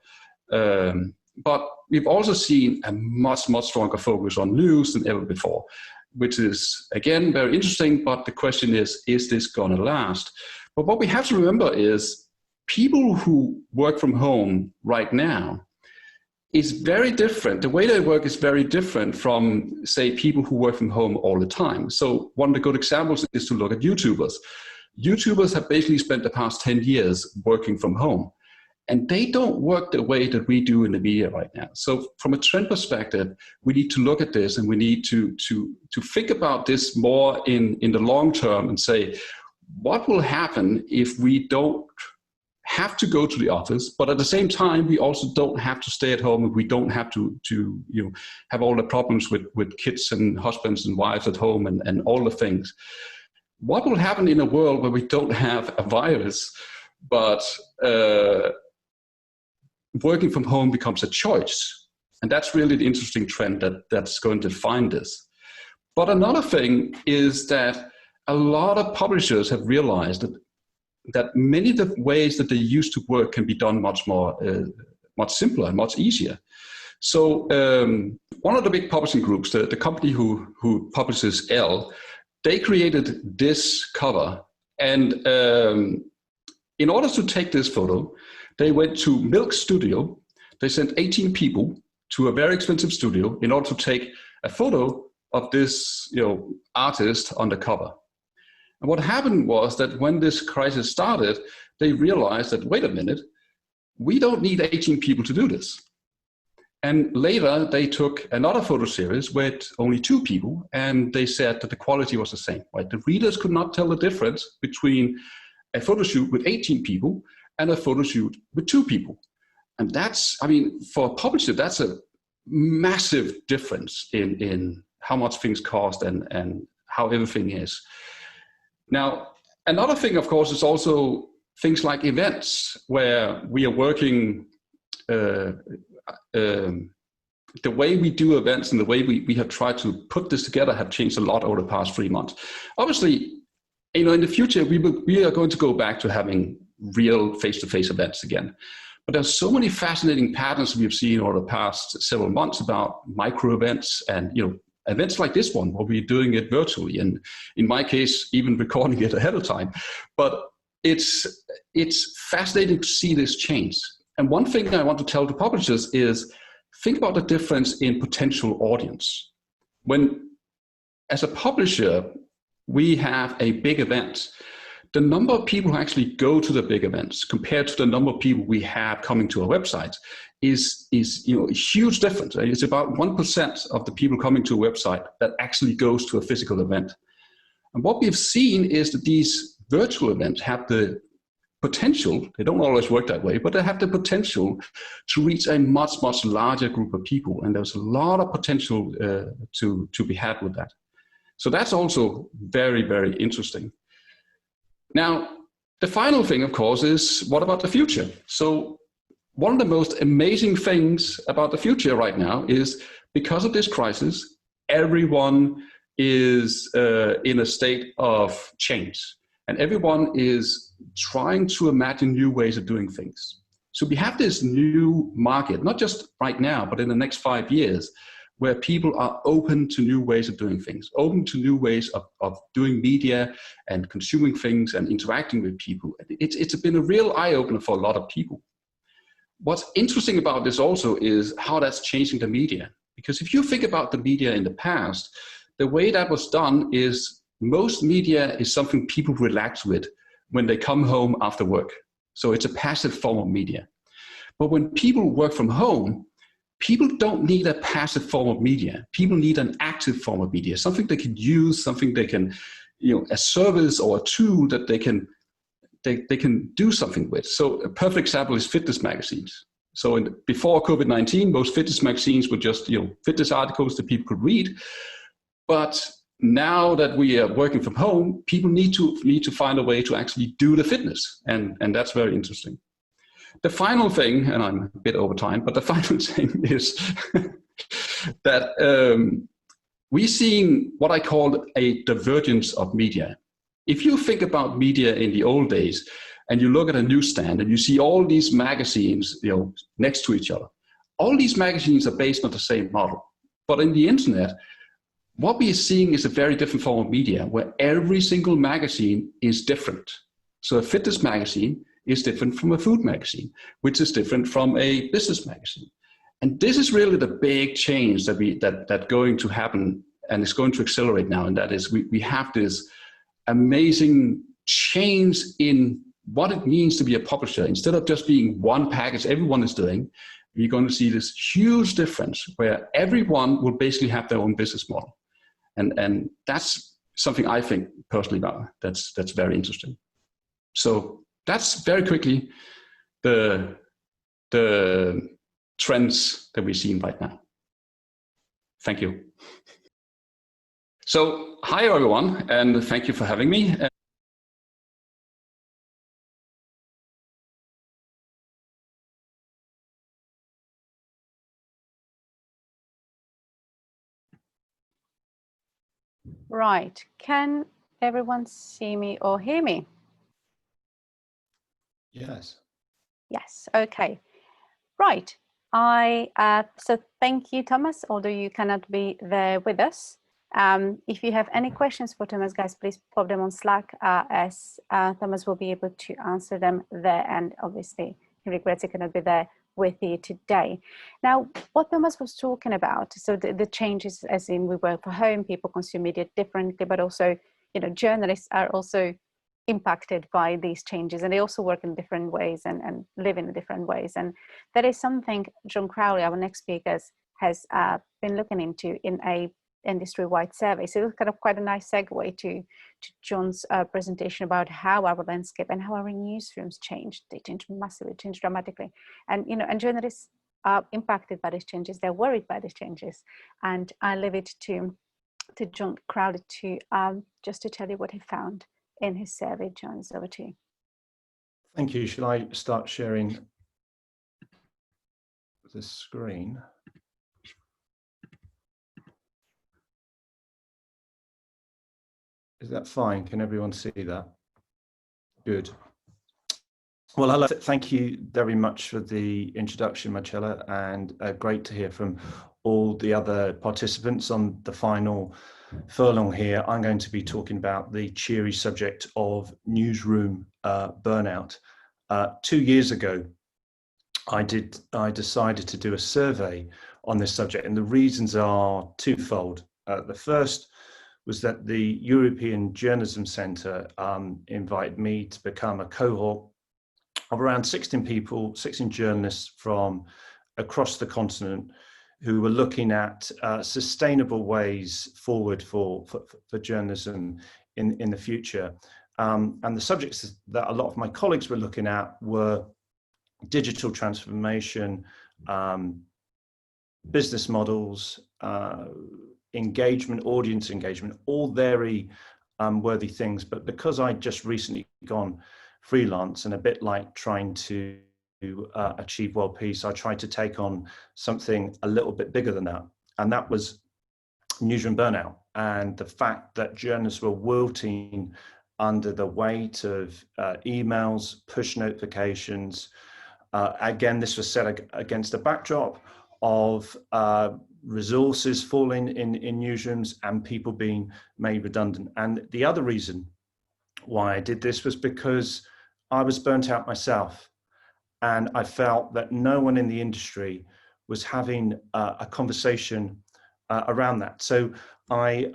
But we've also seen a much, much stronger focus on news than ever before, which is, again, very interesting. But the question is this going to last? But what we have to remember is people who work from home right now is very different. The way they work is very different from, say, people who work from home all the time. So one of the good examples is to look at YouTubers. YouTubers have basically spent the past 10 years working from home, and they don't work the way that we do in the media right now. So from a trend perspective, we need to look at this, and we need to think about this more in the long term and say, what will happen if we don't have to go to the office, but at the same time, we also don't have to stay at home, and we don't have to have all the problems with kids and husbands and wives at home and all the things. What will happen in a world where we don't have a virus, but working from home becomes a choice? And that's really the interesting trend that's going to define this. But another thing is that a lot of publishers have realized that many of the ways that they used to work can be done much simpler and much easier. So one of the big publishing groups, the company who publishes Elle, they created this cover. And in order to take this photo, they went to Milk Studio. They sent 18 people to a very expensive studio in order to take a photo of this artist on the cover. And what happened was that when this crisis started, they realized that, wait a minute, we don't need 18 people to do this. And later they took another photo series with only 2 people, and they said that the quality was the same, right? The readers could not tell the difference between a photo shoot with 18 people and a photo shoot with 2 people. And that's, for a publisher, that's a massive difference in how much things cost and how everything is. Now, another thing, of course, is also things like events, where we are working, the way we do events and the way we have tried to put this together have changed a lot over the past 3 months. Obviously, in the future, we are going to go back to having real face-to-face events again. But there's so many fascinating patterns we've seen over the past several months about micro events and, events like this one, where we're doing it virtually, and in my case, even recording it ahead of time. But it's fascinating to see this change. And one thing I want to tell the publishers is, think about the difference in potential audience. When, as a publisher, we have a big event, the number of people who actually go to the big events compared to the number of people we have coming to our website is a huge difference. It's about 1% of the people coming to a website that actually goes to a physical event. And what we've seen is that these virtual events have the potential, they don't always work that way, but they have the potential to reach a much, much larger group of people. And there's a lot of potential to be had with that. So that's also very, very interesting. Now, the final thing, of course, is what about the future? So one of the most amazing things about the future right now is, because of this crisis, everyone is in a state of change, and everyone is trying to imagine new ways of doing things. So we have this new market, not just right now, but in the next 5 years, where people are open to new ways of doing things, open to new ways of doing media and consuming things and interacting with people. It's been a real eye-opener for a lot of people. What's interesting about this also is how that's changing the media. Because if you think about the media in the past, the way that was done is, most media is something people relax with when they come home after work. So it's a passive form of media. But when people work from home, people don't need a passive form of media. People need an active form of media, something they can use, something they can, a service or a tool that they can do something with. So a perfect example is fitness magazines. So before COVID-19, most fitness magazines were just fitness articles that people could read. But now that we are working from home, people need to find a way to actually do the fitness, and that's very interesting. the final thing, and I'm a bit over time, but the final thing is that we're seeing what I call a divergence of media. If you think about media in the old days, and you look at a newsstand and you see all these magazines, next to each other, all these magazines are based on the same model. But in the internet, what we are seeing is a very different form of media where every single magazine is different. So a fitness magazine is different from a food magazine, which is different from a business magazine. And this is really the big change that going to happen, and it's going to accelerate now. And that is we have this amazing change in what it means to be a publisher. Instead of just being one package everyone is doing, we're going to see this huge difference where everyone will basically have their own business model. And that's something I think personally about that's very interesting. So that's very quickly the trends that we're seeing right now. Thank you. So hi everyone, and thank you for having me. Right, can everyone see me or hear me? Yes. Yes, okay. Right, so thank you, Thomas, although you cannot be there with us. If you have any questions for Thomas, guys, please pop them on Slack, as Thomas will be able to answer them there. And obviously, he regrets he cannot be there with you today. Now, what Thomas was talking about, so the changes, as in we work from home, people consume media differently, but also, journalists are also impacted by these changes, and they also work in different ways and live in different ways. And that is something John Crowley, our next speaker, has been looking into in a industry-wide survey. So it was kind of quite a nice segue to John's presentation about how our landscape and how our newsrooms changed. They changed massively, changed dramatically. And, and journalists are impacted by these changes. They're worried by these changes. And I leave it to John Crowley to just to tell you what he found in his survey. John, it's over to you. Thank you. Shall I start sharing the screen? Is that fine? Can everyone see that? Good. Well, hello. Thank you very much for the introduction, Marcella, and great to hear from all the other participants on the final furlong here. I'm going to be talking about the cheery subject of newsroom burnout. 2 years ago, I decided to do a survey on this subject, and the reasons are twofold. The first was that the European Journalism Centre invited me to become a cohort of around 16 people, 16 journalists from across the continent who were looking at sustainable ways forward for journalism in the future. And the subjects that a lot of my colleagues were looking at were digital transformation, business models, engagement, audience engagement, all very worthy things. But because I'd just recently gone freelance, and a bit like trying to achieve world peace, I tried to take on something a little bit bigger than that. And that was newsroom burnout, and the fact that journalists were wilting under the weight of emails, push notifications. Again, this was set against a backdrop of resources falling in newsrooms and people being made redundant. And the other reason why I did this was because I was burnt out myself, and I felt that no one in the industry was having a conversation around that. So I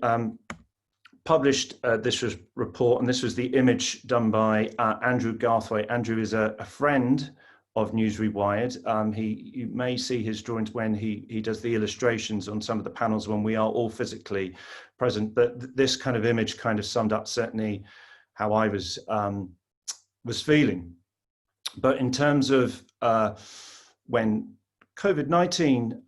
published this report, and this was the image done by Andrew Garthwaite. Andrew is a friend of Newsrewired. You may see his drawings when he does the illustrations on some of the panels when we are all physically present. But this kind of image kind of summed up certainly how I was feeling. But in terms of when COVID-19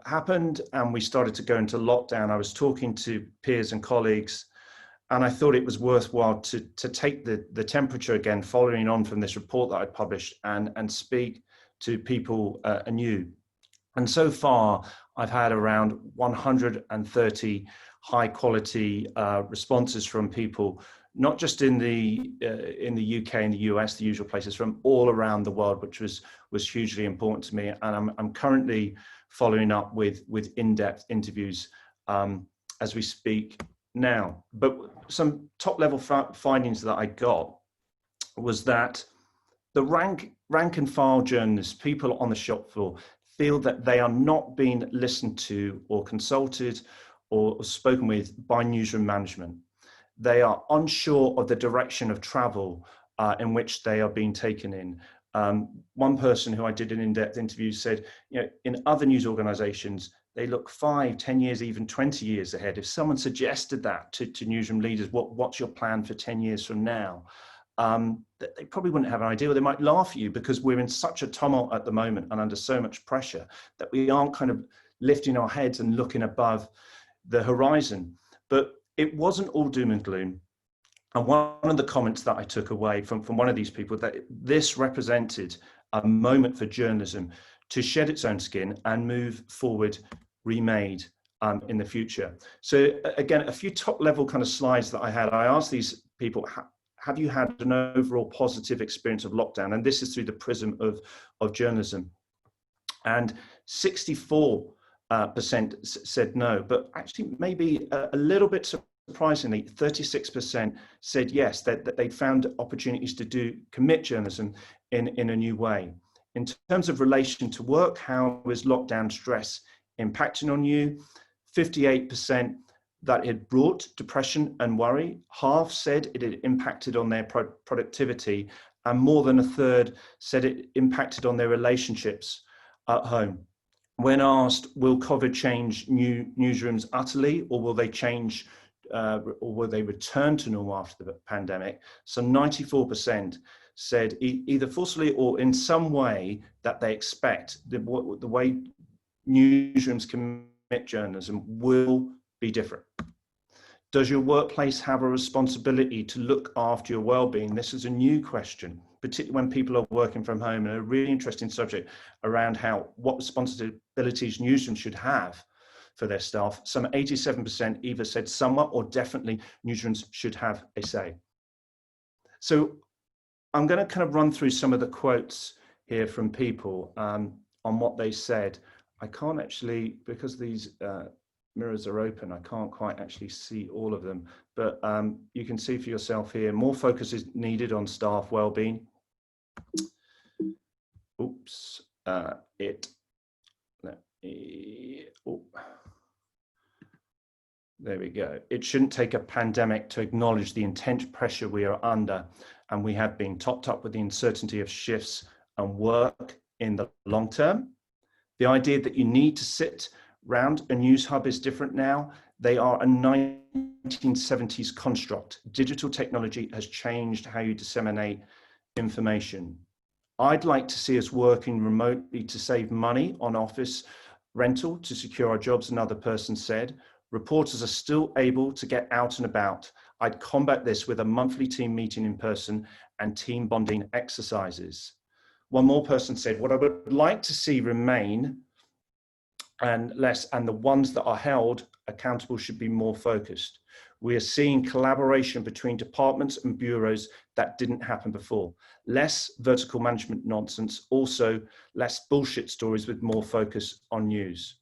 happened and we started to go into lockdown, I was talking to peers and colleagues, And I thought it was worthwhile to take the temperature again, following on from this report that I published, and speak to people anew. And so far, I've had around 130 high quality responses from people, not just in the UK and the US, the usual places, from all around the world, which was hugely important to me. And I'm currently following up with in-depth interviews as we speak now. But some top level findings that I got was that the rank and file journalists, people on the shop floor, feel that they are not being listened to or consulted or spoken with by newsroom management. They are unsure of the direction of travel in which they are being taken in. One person who I did an in-depth interview said, in other news organizations, they look 5, 10 years, even 20 years ahead. If someone suggested that to newsroom leaders, what's your plan for 10 years from now? They probably wouldn't have an idea, or they might laugh at you, because we're in such a tumult at the moment and under so much pressure that we aren't kind of lifting our heads and looking above the horizon. But it wasn't all doom and gloom. And one of the comments that I took away from one of these people, that this represented a moment for journalism to shed its own skin and move forward, remade in the future. So again, a few top level kind of slides that I had. I asked these people, have you had an overall positive experience of lockdown? And this is through the prism of journalism. And 64% said no, but actually maybe a little bit surprisingly, 36% said yes, that they'd found opportunities to commit journalism in a new way. In terms of relation to work, how is lockdown stress impacting on you? 58% that it had brought depression and worry. Half said it had impacted on their productivity, and more than a third said it impacted on their relationships at home. When asked, will COVID change newsrooms utterly, or will they change, or will they return to normal after the pandemic? So 94% said either forcefully or in some way that they expect the way newsrooms commit journalism will be different. Does your workplace have a responsibility to look after your well-being? This is a new question, particularly when people are working from home, and a really interesting subject around what responsibilities newsrooms should have for their staff. Some 87% either said somewhat or definitely newsrooms should have a say. So I'm going to kind of run through some of the quotes here from people on what they said. I can't actually, because these mirrors are open, I can't quite actually see all of them, but you can see for yourself here, more focus is needed on staff well-being. Oops, there we go. It shouldn't take a pandemic to acknowledge the intense pressure we are under, and we have been topped up with the uncertainty of shifts and work in the long term. The idea that you need to sit round a news hub is different now. They are a 1970s construct. Digital technology has changed how you disseminate information. I'd like to see us working remotely to save money on office rental to secure our jobs, another person said. Reporters are still able to get out and about. I'd combat this with a monthly team meeting in person and team bonding exercises. One more person said, what I would like to see remain and the ones that are held accountable should be more focused. We are seeing collaboration between departments and bureaus that didn't happen before. Less vertical management nonsense, also less bullshit stories with more focus on news.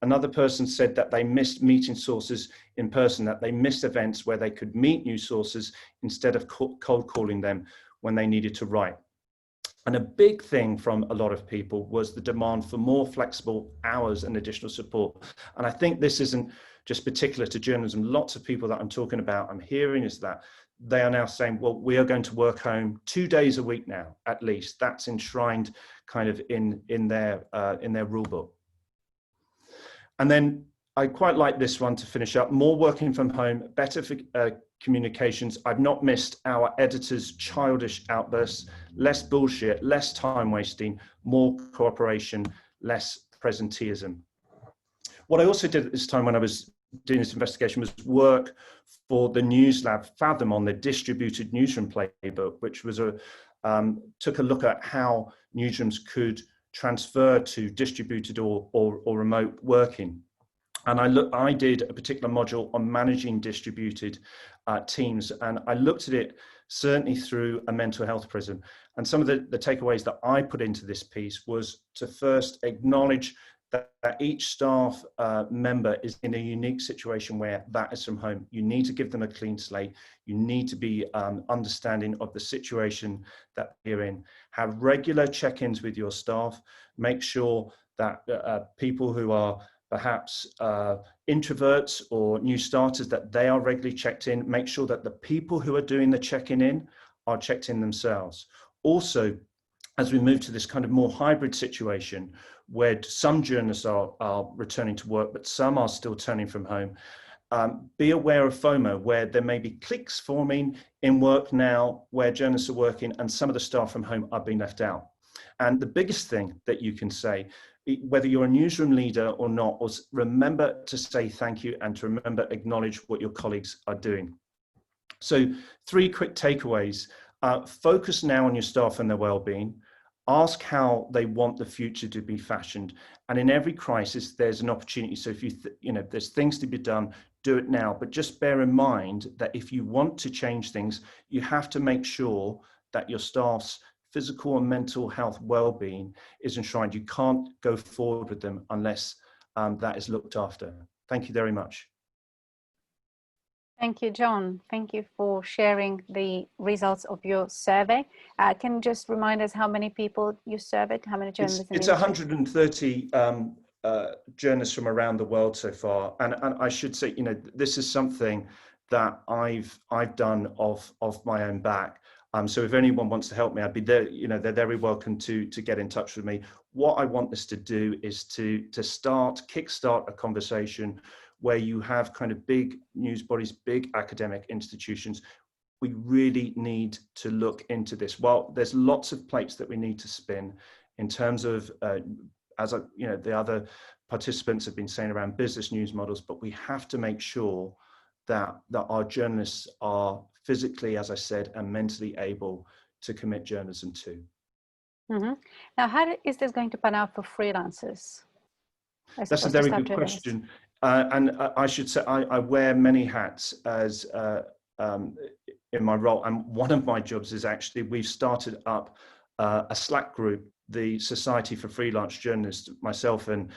Another person said that they missed meeting sources in person, that they missed events where they could meet news sources instead of cold calling them when they needed to write. And a big thing from a lot of people was the demand for more flexible hours and additional support. And I think this isn't just particular to journalism. Lots of people that I'm talking about, I'm hearing is that they are now saying, well, we are going to work home 2 days a week now, at least. That's enshrined kind of in their rule book. And then I quite like this one to finish up. More working from home, better for communications. I've not missed our editors' childish outbursts, less bullshit, less time wasting, more cooperation, less presenteeism. What I also did at this time when I was doing this investigation was work for the News Lab Fathom on the distributed newsroom playbook, which was took a look at how newsrooms could transfer to distributed or remote working. And I did a particular module on managing distributed teams, and I looked at it certainly through a mental health prism. And some of the takeaways that I put into this piece was to first acknowledge that each staff member is in a unique situation where that is from home. You need to give them a clean slate. You need to be understanding of the situation that you're in. Have regular check-ins with your staff. Make sure that people who are perhaps introverts or new starters, that they are regularly checked in. Make sure that the people who are doing the checking in are checked in themselves. Also, as we move to this kind of more hybrid situation where some journalists are returning to work, but some are still turning from home, be aware of FOMO, where there may be cliques forming in work now where journalists are working and some of the staff from home are being left out. And the biggest thing that you can say, whether you're a newsroom leader or not, was remember to say thank you and to remember acknowledge what your colleagues are doing. So 3 quick takeaways. Focus now on your staff and their well-being. Ask how they want the future to be fashioned. And in every crisis, there's an opportunity. So if there's things to be done, do it now. But just bear in mind that if you want to change things, you have to make sure that your staff's physical and mental health well-being is enshrined. You can't go forward with them unless that is looked after. Thank you very much. Thank you, John. Thank you for sharing the results of your survey. Can you just remind us how many people you surveyed, how many journalists? It's 130 journalists from around the world so far. And I should say, this is something that I've done off my own back. So if anyone wants to help me, I'd be there. They're very welcome to get in touch with me. What I want this to do is to kickstart a conversation where you have kind of big news bodies, big academic institutions. We really need to look into this. Well, there's lots of plates that we need to spin in terms of, the other participants have been saying around business news models, but we have to make sure that our journalists are physically, as I said, and mentally able to commit journalism too. Mm-hmm. Now, how is this going to pan out for freelancers? That's a very good question. And I should say, I wear many hats as in my role. And one of my jobs is actually, we've started up a Slack group, the Society for Freelance Journalists, myself and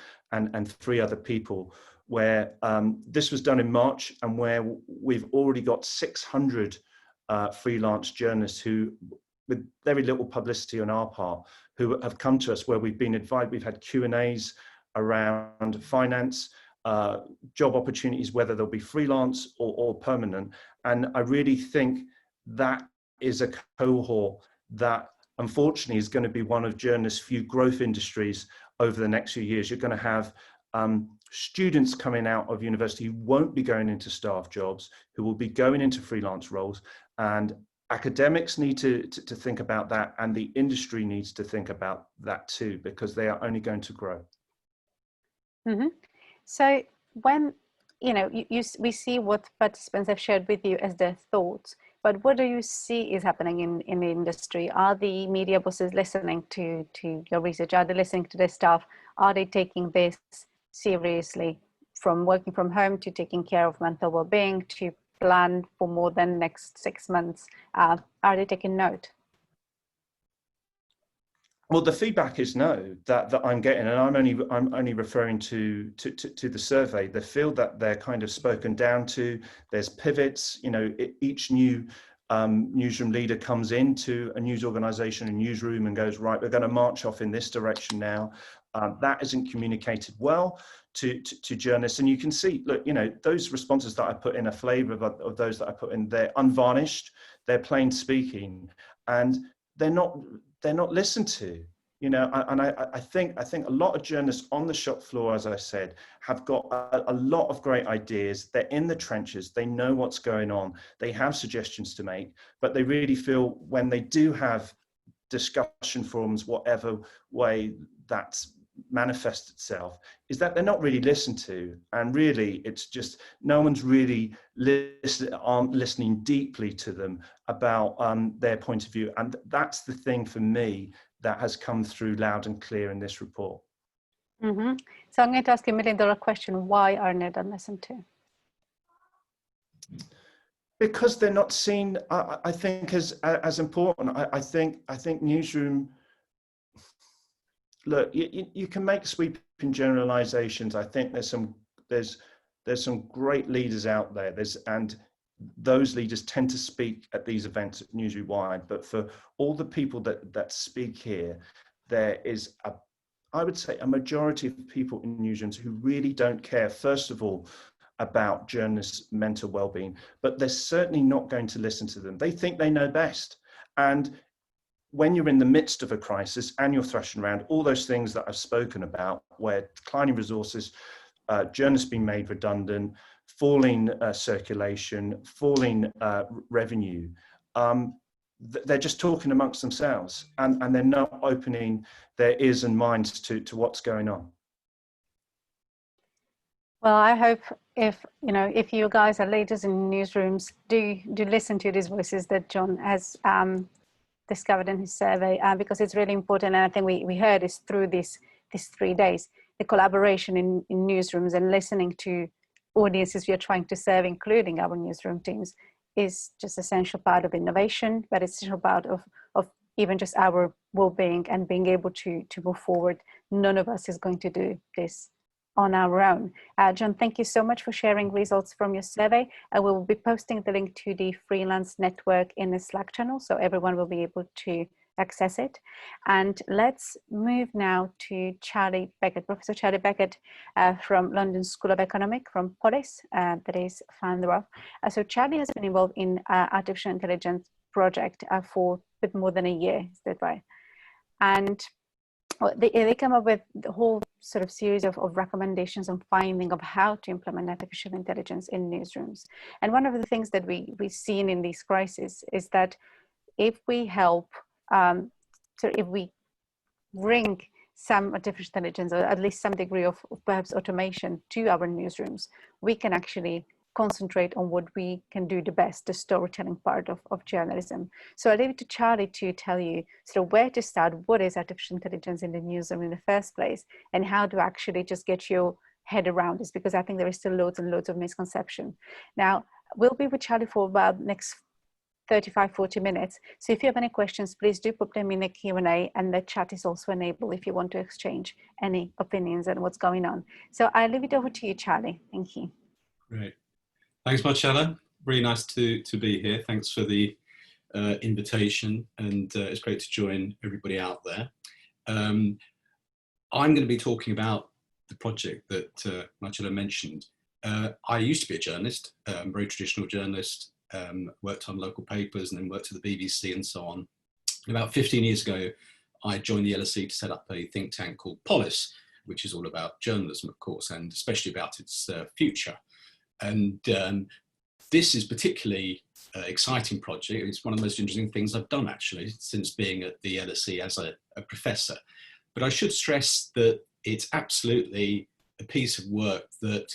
3 other people, where this was done in March, and where we've already got 600 freelance journalists who, with very little publicity on our part, who have come to us, where we've been invited. We've had Q&As around finance, job opportunities, whether they'll be freelance or permanent. And I really think that is a cohort that unfortunately is going to be one of journalists' few growth industries over the next few years. You're going to have students coming out of university who won't be going into staff jobs, who will be going into freelance roles, and academics need to think about that, and the industry needs to think about that too, because they are only going to grow. Mm-hmm. So when, we see what participants have shared with you as their thoughts, but what do you see is happening in the industry? Are the media bosses listening to your research? Are they listening to their staff? Are they taking this seriously, from working from home to taking care of mental well-being to plan for more than next 6 months? Are they taking note? Well, the feedback is no, that I'm getting, and I'm only referring to the survey. They feel that they're kind of spoken down to. There's pivots. Each new newsroom leader comes into a news organization, a newsroom, and goes, right, we're going to march off in this direction now. That isn't communicated well to journalists, and you can see, look, those responses that I put in, a flavor of those that I put in, they're unvarnished, they're plain speaking, and they're not listened to, and I think a lot of journalists on the shop floor, as I said, have got a lot of great ideas. They're in the trenches, they know what's going on, they have suggestions to make, but they really feel when they do have discussion forums, whatever way that's manifests itself is that they're not really listened to, and really it's just no one's really listening deeply to them about their point of view, and that's the thing for me that has come through loud and clear in this report. Mm-hmm. So I'm going to ask you $1 million question: why are they not listened to? Because they're not seen, I think, as important. I think newsroom. Look, you can make sweeping generalizations. I think there's some great leaders out there. And those leaders tend to speak at these events at Newsrewired. But for all the people that speak here, there is I would say a majority of people in newsrooms who really don't care, first of all, about journalists' mental well-being, but they're certainly not going to listen to them. They think they know best. And when you're in the midst of a crisis and you're thrashing around all those things that I've spoken about, where declining resources, journalists being made redundant, falling circulation, falling revenue, they're just talking amongst themselves, and they're not opening their ears and minds to what's going on. Well, I hope if you guys are leaders in newsrooms, do listen to these voices that John has discovered in his survey, because it's really important. And I think we heard this through these 3 days, the collaboration in newsrooms and listening to audiences we are trying to serve, including our newsroom teams, is just essential part of innovation, but it's essential part of even just our well-being and being able to move forward. None of us is going to do this on our own. John, thank you so much for sharing results from your survey. We will be posting the link to the freelance network in the Slack channel, so everyone will be able to access it. And let's move now to Charlie Beckett, Professor Charlie Beckett from London School of Economics, from Polis, that is founder of. So Charlie has been involved in artificial intelligence project for a bit more than a year, is that right? And they come up with the whole sort of series of recommendations and finding of how to implement artificial intelligence in newsrooms. And one of the things that we've seen in these crises is that if we help, so if we bring some artificial intelligence, or at least some degree of perhaps automation to our newsrooms, we can actually concentrate on what we can do the best, the storytelling part of journalism. So I leave it to Charlie to tell you sort of where to start, what is artificial intelligence in the newsroom in the first place, and how to actually just get your head around this, because I think there is still loads and loads of misconception. Now, we'll be with Charlie for about next 35-40 minutes. So if you have any questions, please do put them in the Q&A, and the chat is also enabled if you want to exchange any opinions on what's going on. So I'll leave it over to you, Charlie. Thank you. Great. Thanks, Marcella. Really nice to be here. Thanks for the invitation, and it's great to join everybody out there. I'm going to be talking about the project that Marcella mentioned. I used to be a journalist, very traditional journalist, worked on local papers and then worked at the BBC and so on. And about 15 years ago, I joined the LSE to set up a think tank called Polis, which is all about journalism, of course, and especially about its future. And this is particularly exciting project. It's one of the most interesting things I've done, actually, since being at the LSE as a professor. But I should stress that it's absolutely a piece of work that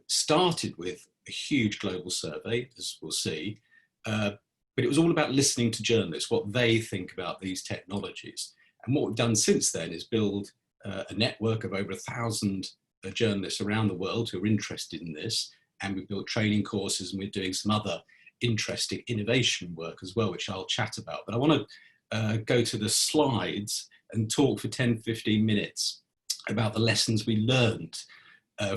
started with a huge global survey, as we'll see, but it was all about listening to journalists, what they think about these technologies. And what we've done since then is build a network of over 1,000 journalists around the world who are interested in this, and we've built training courses, and we're doing some other interesting innovation work as well, which I'll chat about. But I want to go to the slides and talk for 10-15 minutes about the lessons we learned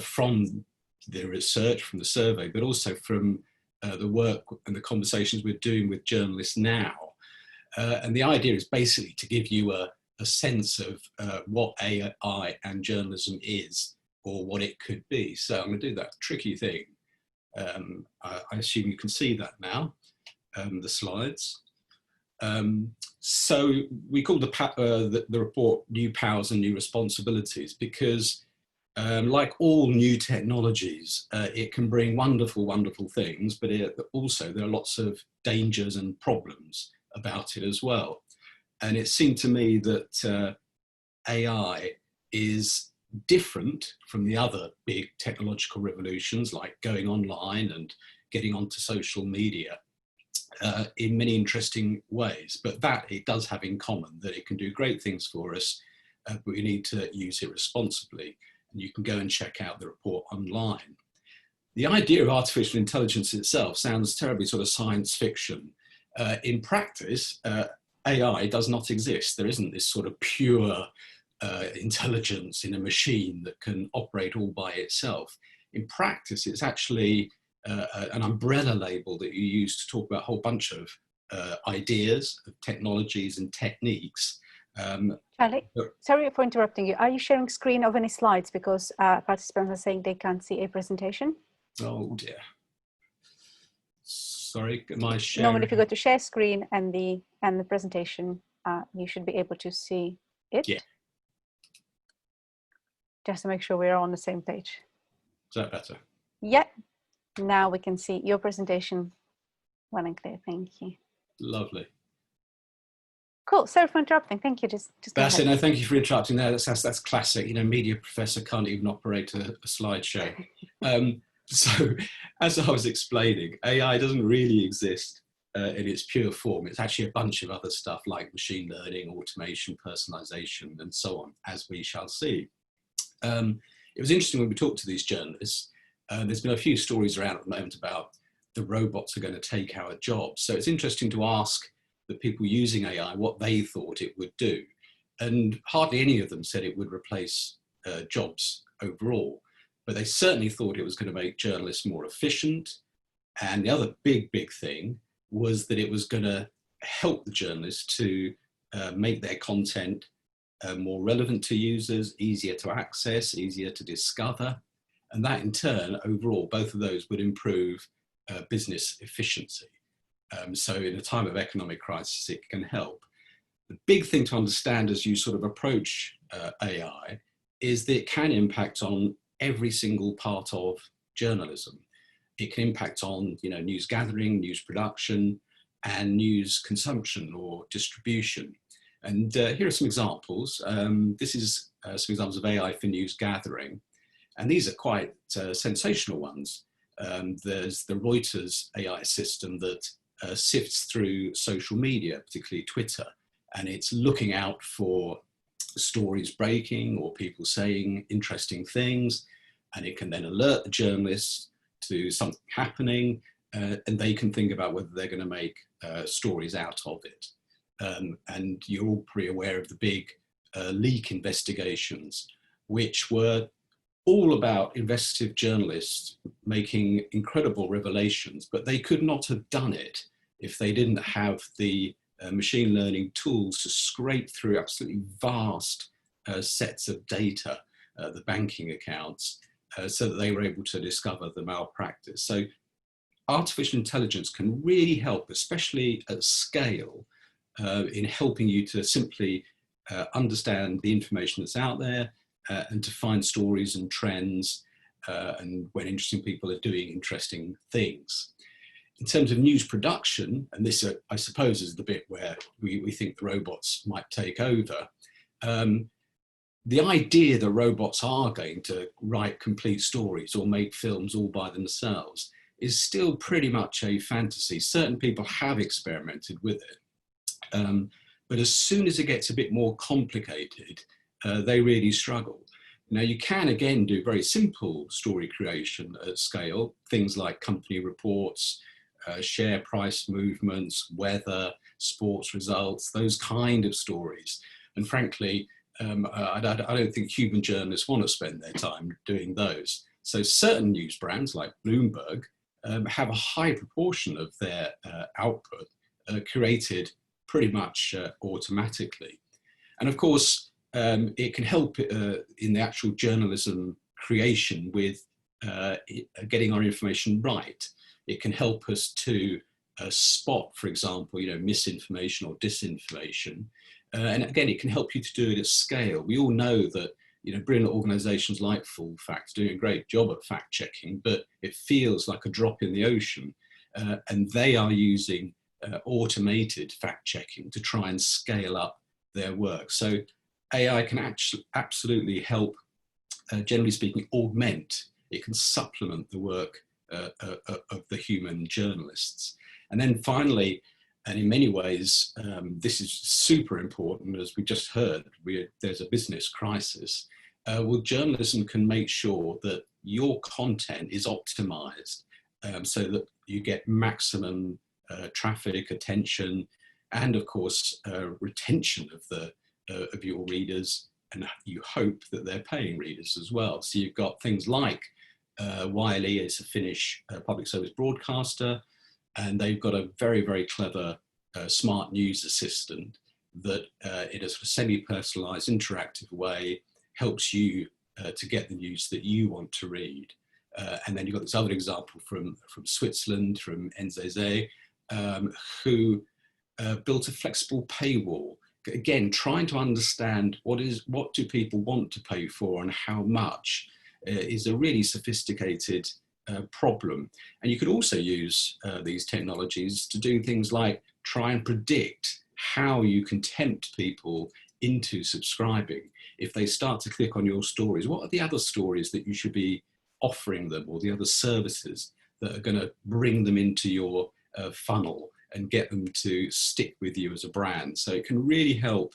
from the research, from the survey, but also from the work and the conversations we're doing with journalists now. And the idea is basically to give you a sense of what AI and journalism is, or what it could be. So I'm going to do that tricky thing. I assume you can see that now, the slides. So we call the report New Powers and New Responsibilities because like all new technologies, it can bring wonderful, wonderful things, but also there are lots of dangers and problems about it as well. And it seemed to me that AI is different from the other big technological revolutions like going online and getting onto social media in many interesting ways. But that it does have in common that it can do great things for us, but we need to use it responsibly. And you can go and check out the report online. The idea of artificial intelligence itself sounds terribly sort of science fiction. In practice, AI does not exist. There isn't this sort of pure intelligence in a machine that can operate all by itself. In practice, it's actually an umbrella label that you use to talk about a whole bunch of ideas, of technologies and techniques. Charlie, sorry for interrupting you. Are you sharing screen of any slides? Because participants are saying they can't see a presentation. Oh dear. Sorry, am I sharing? Normally, if you go to share screen and the presentation, you should be able to see it. Yeah. Just to make sure we're all on the same page. Is that better? Yeah. Now we can see your presentation well and clear. Thank you. Lovely. Cool. Sorry for interrupting. Thank you. Just that's it. No, thank you for interrupting there. That's classic. You know, media professor can't even operate a slideshow. So, as I was explaining, AI doesn't really exist in its pure form. It's actually a bunch of other stuff like machine learning, automation, personalization, and so on, as we shall see. It was interesting when we talked to these journalists. There's been a few stories around at the moment about the robots are going to take our jobs. So it's interesting to ask the people using AI what they thought it would do. And hardly any of them said it would replace jobs overall. But they certainly thought it was going to make journalists more efficient. And the other big thing was that it was going to help the journalists to make their content more relevant to users, easier to access, easier to discover. And that in turn, overall, both of those would improve business efficiency. So in a time of economic crisis, it can help. The big thing to understand as you sort of approach AI is that it can impact on every single part of journalism. It can impact on, you know, news gathering, news production, and news consumption or distribution. And here are some examples. This is some examples of AI for news gathering. And these are quite sensational ones. There's the Reuters AI system that sifts through social media, particularly Twitter, and it's looking out for stories breaking or people saying interesting things, and it can then alert the journalists to something happening, and they can think about whether they're going to make stories out of it. And you're all pretty aware of the big leak investigations, which were all about investigative journalists making incredible revelations, but they could not have done it if they didn't have the machine learning tools to scrape through absolutely vast sets of data, the banking accounts, so that they were able to discover the malpractice. So artificial intelligence can really help, especially at scale, in helping you to simply understand the information that's out there and to find stories and trends and when interesting people are doing interesting things. In terms of news production, and this I suppose is the bit where we think the robots might take over, the idea that robots are going to write complete stories or make films all by themselves is still pretty much a fantasy. Certain people have experimented with it. But as soon as it gets a bit more complicated, they really struggle. Now, you can again do very simple story creation at scale, things like company reports, share price movements, weather, sports results, those kind of stories. And frankly, I don't think human journalists want to spend their time doing those. So certain news brands like Bloomberg have a high proportion of their output created pretty much automatically. And of course, it can help in the actual journalism creation with getting our information right. It can help us to spot, for example, misinformation or disinformation. And again, it can help you to do it at scale. We all know that brilliant organizations like Full Fact are doing a great job at fact checking, but it feels like a drop in the ocean. And they are using automated fact checking to try and scale up their work. So AI can absolutely help, generally speaking, augment. It can supplement the work of the human journalists. And then finally, and in many ways, this is super important, as we just heard, there's a business crisis. Well, journalism can make sure that your content is optimized so that you get maximum traffic, attention, and of course, retention of your readers, and you hope that they're paying readers as well. So you've got things like Wiley is a Finnish public service broadcaster, and they've got a very, very clever smart news assistant that in a sort of semi-personalized, interactive way helps you to get the news that you want to read. And then you've got this other example from Switzerland, from NZZ, who built a flexible paywall. Again, trying to understand what do people want to pay for and how much is a really sophisticated problem. And you could also use these technologies to do things like try and predict how you can tempt people into subscribing. If they start to click on your stories, what are the other stories that you should be offering them, or the other services that are going to bring them into your funnel and get them to stick with you as a brand? So it can really help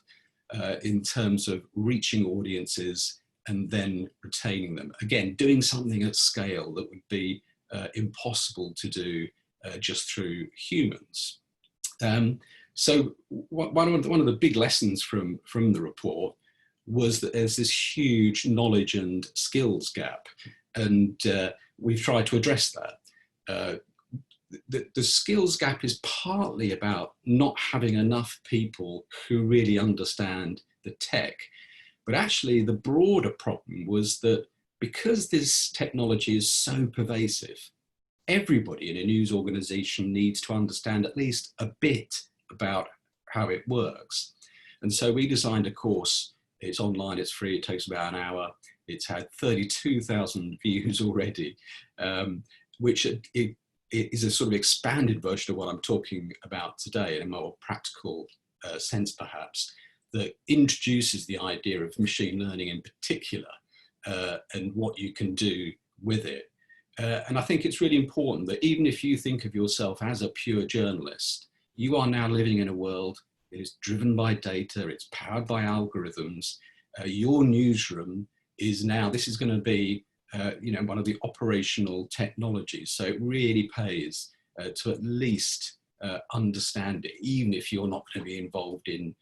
in terms of reaching audiences and then retaining them. Again, doing something at scale that would be impossible to do just through humans. So one of the big lessons from the report was that there's this huge knowledge and skills gap, and we've tried to address that. The skills gap is partly about not having enough people who really understand the tech, but actually the broader problem was that because this technology is so pervasive, everybody in a news organization needs to understand at least a bit about how it works. And so we designed a course. It's online, it's free, it takes about an hour. It's had 32,000 views already, which it is a sort of expanded version of what I'm talking about today in a more practical sense, perhaps, that introduces the idea of machine learning in particular and what you can do with it. And I think it's really important that even if you think of yourself as a pure journalist, you are now living in a world that is driven by data, it's powered by algorithms. Your newsroom is now, this is going to be one of the operational technologies. So it really pays to at least understand it, even if you're not going to be involved in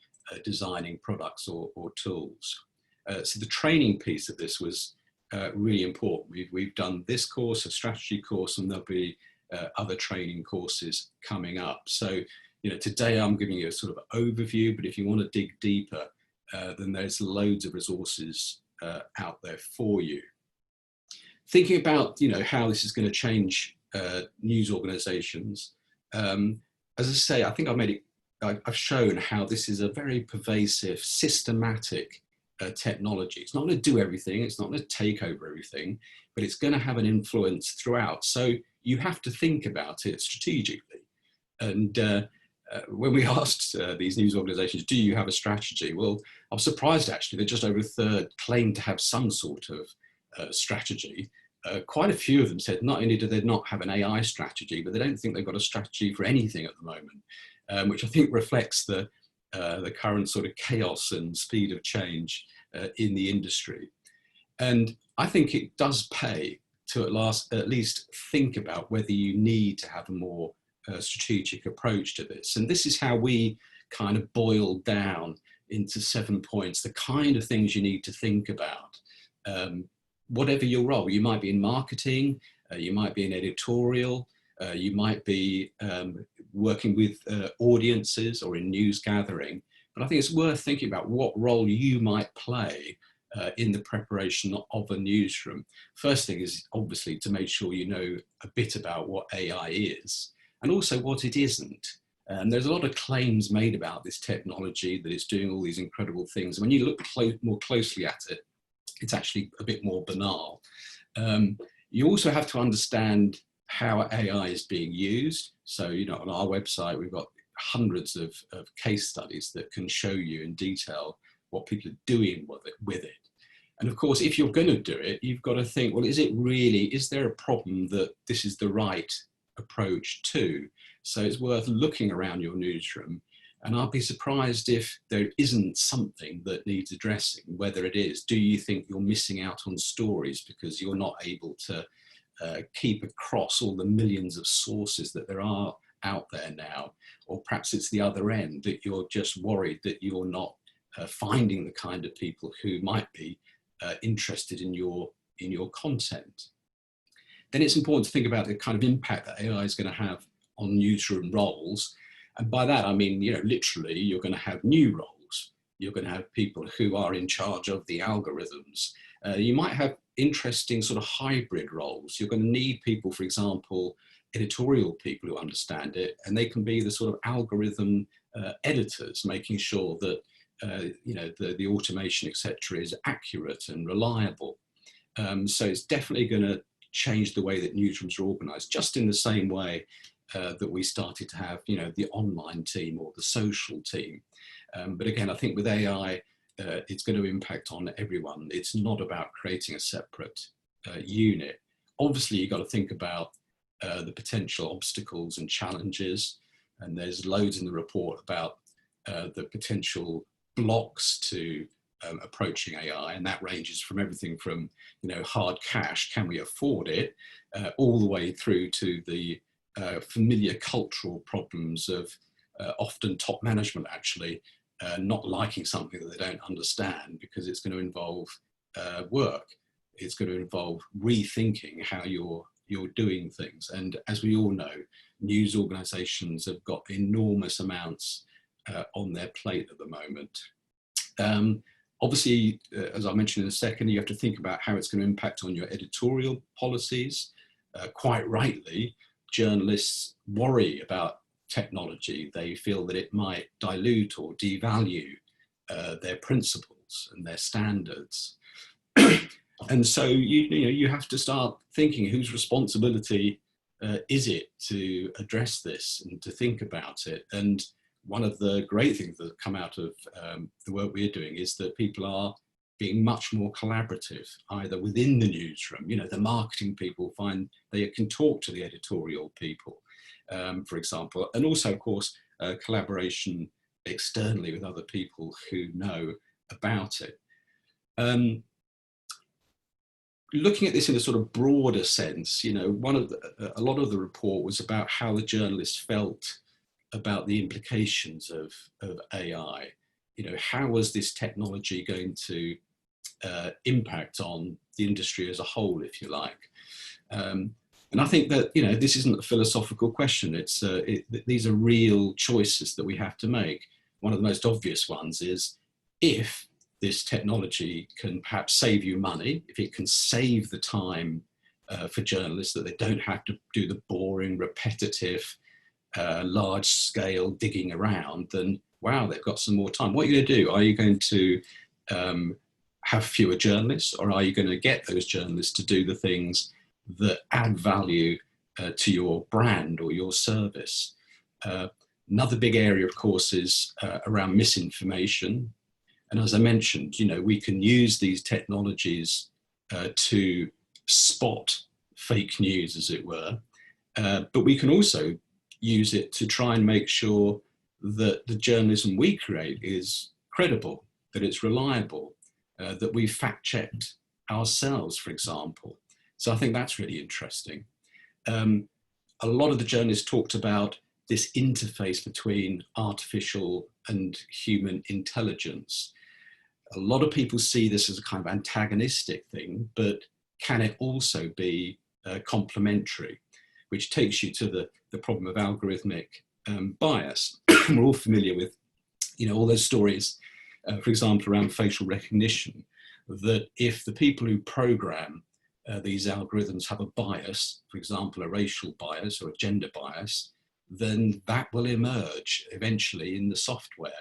designing products or tools. So the training piece of this was really important. We've done this course, a strategy course, and there'll be other training courses coming up. So, today I'm giving you a sort of overview, but if you want to dig deeper, then there's loads of resources out there for you. Thinking about, how this is going to change news organizations. As I say, I think I've shown how this is a very pervasive, systematic technology. It's not going to do everything. It's not going to take over everything, but it's going to have an influence throughout. So you have to think about it strategically. And when we asked these news organizations, do you have a strategy? Well, I was surprised actually that just over a third claimed to have some sort of strategy. Quite a few of them said not only do they not have an AI strategy, but they don't think they've got a strategy for anything at the moment, which I think reflects the current sort of chaos and speed of change in the industry. And I think it does pay to at least think about whether you need to have a more strategic approach to this. And this is how we kind of boil down into 7 points, the kind of things you need to think about. Whatever your role, you might be in marketing, you might be in editorial, you might be working with audiences or in news gathering. But I think it's worth thinking about what role you might play in the preparation of a newsroom. First thing is obviously to make sure you know a bit about what AI is and also what it isn't. There's a lot of claims made about this technology, that it's doing all these incredible things. When you look more closely at it, it's actually a bit more banal. You also have to understand how AI is being used. So, on our website, we've got hundreds of case studies that can show you in detail what people are doing with it. And of course, if you're going to do it, you've got to think, well, is there a problem that this is the right approach to? So it's worth looking around your newsroom, and I'll be surprised if there isn't something that needs addressing. Whether it is, do you think you're missing out on stories because you're not able to keep across all the millions of sources that there are out there now? Or perhaps it's the other end, that you're just worried that you're not finding the kind of people who might be interested in your content. Then it's important to think about the kind of impact that AI is going to have on newsroom roles. And by that, I mean, literally, you're going to have new roles. You're going to have people who are in charge of the algorithms. You might have interesting sort of hybrid roles. You're going to need people, for example, editorial people who understand it, and they can be the sort of algorithm editors, making sure that the automation, etc., is accurate and reliable. So it's definitely going to change the way that newsrooms are organized, just in the same way that we started to have, the online team or the social team. But again, I think with AI, it's going to impact on everyone. It's not about creating a separate unit. Obviously, you've got to think about the potential obstacles and challenges. And there's loads in the report about the potential blocks to approaching AI, and that ranges from everything from hard cash, can we afford it, all the way through to the familiar cultural problems of often top management actually not liking something that they don't understand, because it's going to involve work. It's going to involve rethinking how you're doing things. And as we all know, news organizations have got enormous amounts on their plate at the moment. Obviously, as I mentioned in a second, you have to think about how it's going to impact on your editorial policies. Quite rightly, journalists worry about technology. They feel that it might dilute or devalue their principles and their standards. And so you have to start thinking, whose responsibility is it to address this and to think about it? And one of the great things that come out of the work we're doing is that people are being much more collaborative, either within the newsroom. The marketing people find they can talk to the editorial people, for example, and also, of course, collaboration externally with other people who know about it. Looking at this in a sort of broader sense, a lot of the report was about how the journalists felt about the implications of AI. How was this technology going to impact on the industry as a whole, if you like? And I think that, this isn't a philosophical question. These are real choices that we have to make. One of the most obvious ones is, if this technology can perhaps save you money, if it can save the time for journalists, that they don't have to do the boring, repetitive, large-scale digging around, then wow, they've got some more time. What are you going to do? Are you going to have fewer journalists, or are you going to get those journalists to do the things that add value to your brand or your service? Another big area, of course, is around misinformation. And as I mentioned, we can use these technologies to spot fake news, as it were, but we can also use it to try and make sure that the journalism we create is credible, that it's reliable, that we've fact-checked ourselves, for example. So I think that's really interesting. A lot of the journalists talked about this interface between artificial and human intelligence. A lot of people see this as a kind of antagonistic thing, but can it also be complementary? Which takes you to the problem of algorithmic bias. We're all familiar with, all those stories, for example, around facial recognition, that if the people who program these algorithms have a bias, for example, a racial bias or a gender bias, then that will emerge eventually in the software.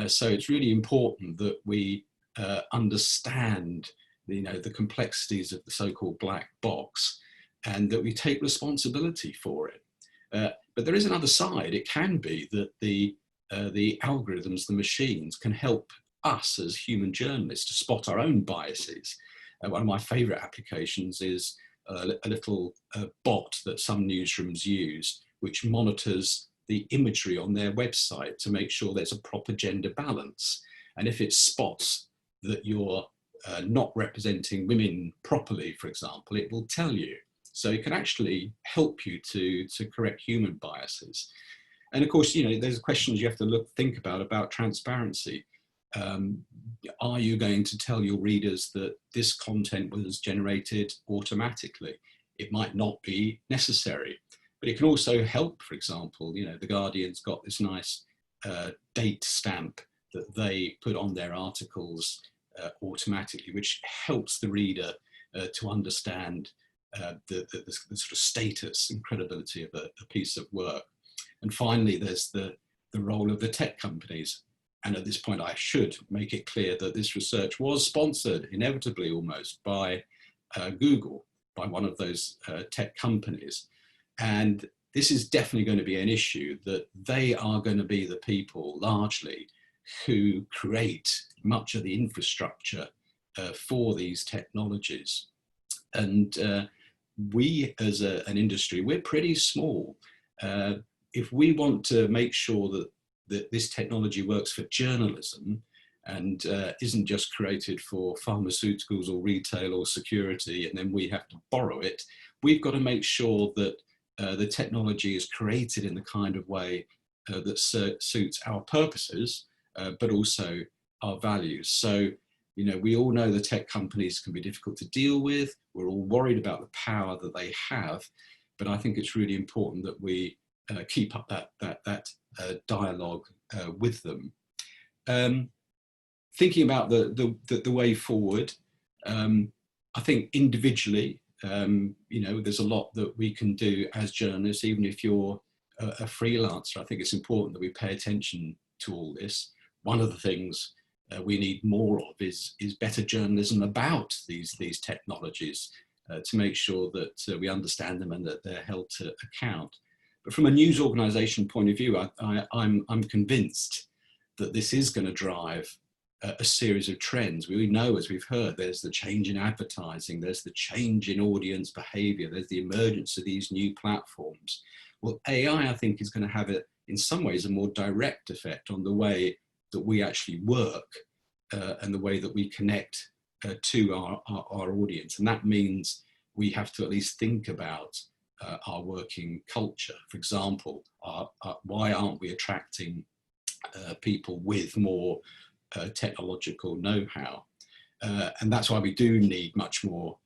So it's really important that we understand, the complexities of the so-called black box, and that we take responsibility for it. But there is another side. It can be that the algorithms, the machines, can help us as human journalists to spot our own biases. One of my favorite applications is a little bot that some newsrooms use, which monitors the imagery on their website to make sure there's a proper gender balance. And if it spots that you're not representing women properly, for example, it will tell you. So it can actually help you to correct human biases. And of course, you know, there's questions you have to think about transparency. Are you going to tell your readers that this content was generated automatically? It might not be necessary, but it can also help. For example, you know, The Guardian's got this nice date stamp that they put on their articles automatically, which helps the reader to understand the sort of status and credibility of a piece of work. And finally, there's the role of the tech companies. And at this point, I should make it clear that this research was sponsored, inevitably almost, by Google, by one of those tech companies. And this is definitely going to be an issue, that they are going to be the people, largely, who create much of the infrastructure for these technologies. And we, as an industry, we're pretty small. If we want to make sure that this technology works for journalism and isn't just created for pharmaceuticals or retail or security, and then we have to borrow it, we've got to make sure that the technology is created in the kind of way that suits our purposes, but also our values. So, you know, we all know the tech companies can be difficult to deal with. We're all worried about the power that they have, but I think it's really important that we keep up that dialogue with them. Thinking about the way forward, I think individually, you know, there's a lot that we can do as journalists, even if you're a freelancer. I think it's important that we pay attention to all this. One of the things we need more of is better journalism about these technologies to make sure that we understand them and that they're held to account. But from a news organization point of view, I'm convinced that this is going to drive a series of trends. We know, as we've heard, there's the change in advertising, there's the change in audience behavior, there's the emergence of these new platforms. Well, AI, I think, is going to have, in some ways, a more direct effect on the way that we actually work and the way that we connect to our audience. And that means we have to at least think about our working culture. For example, why aren't we attracting people with more technological know-how? And that's why we do need much more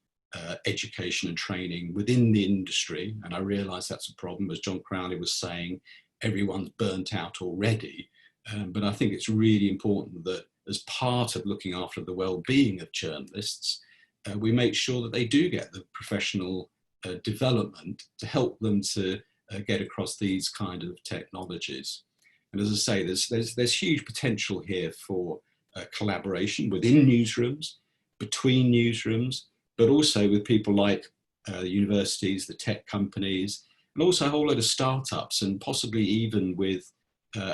education and training within the industry. And I realize that's a problem, as John Crowley was saying, everyone's burnt out already. But I think it's really important that as part of looking after the well-being of journalists, we make sure that they do get the professional development to help them to get across these kind of technologies. And as I say, there's huge potential here for collaboration within newsrooms, between newsrooms, but also with people like the universities, the tech companies, and also a whole lot of startups, and possibly even with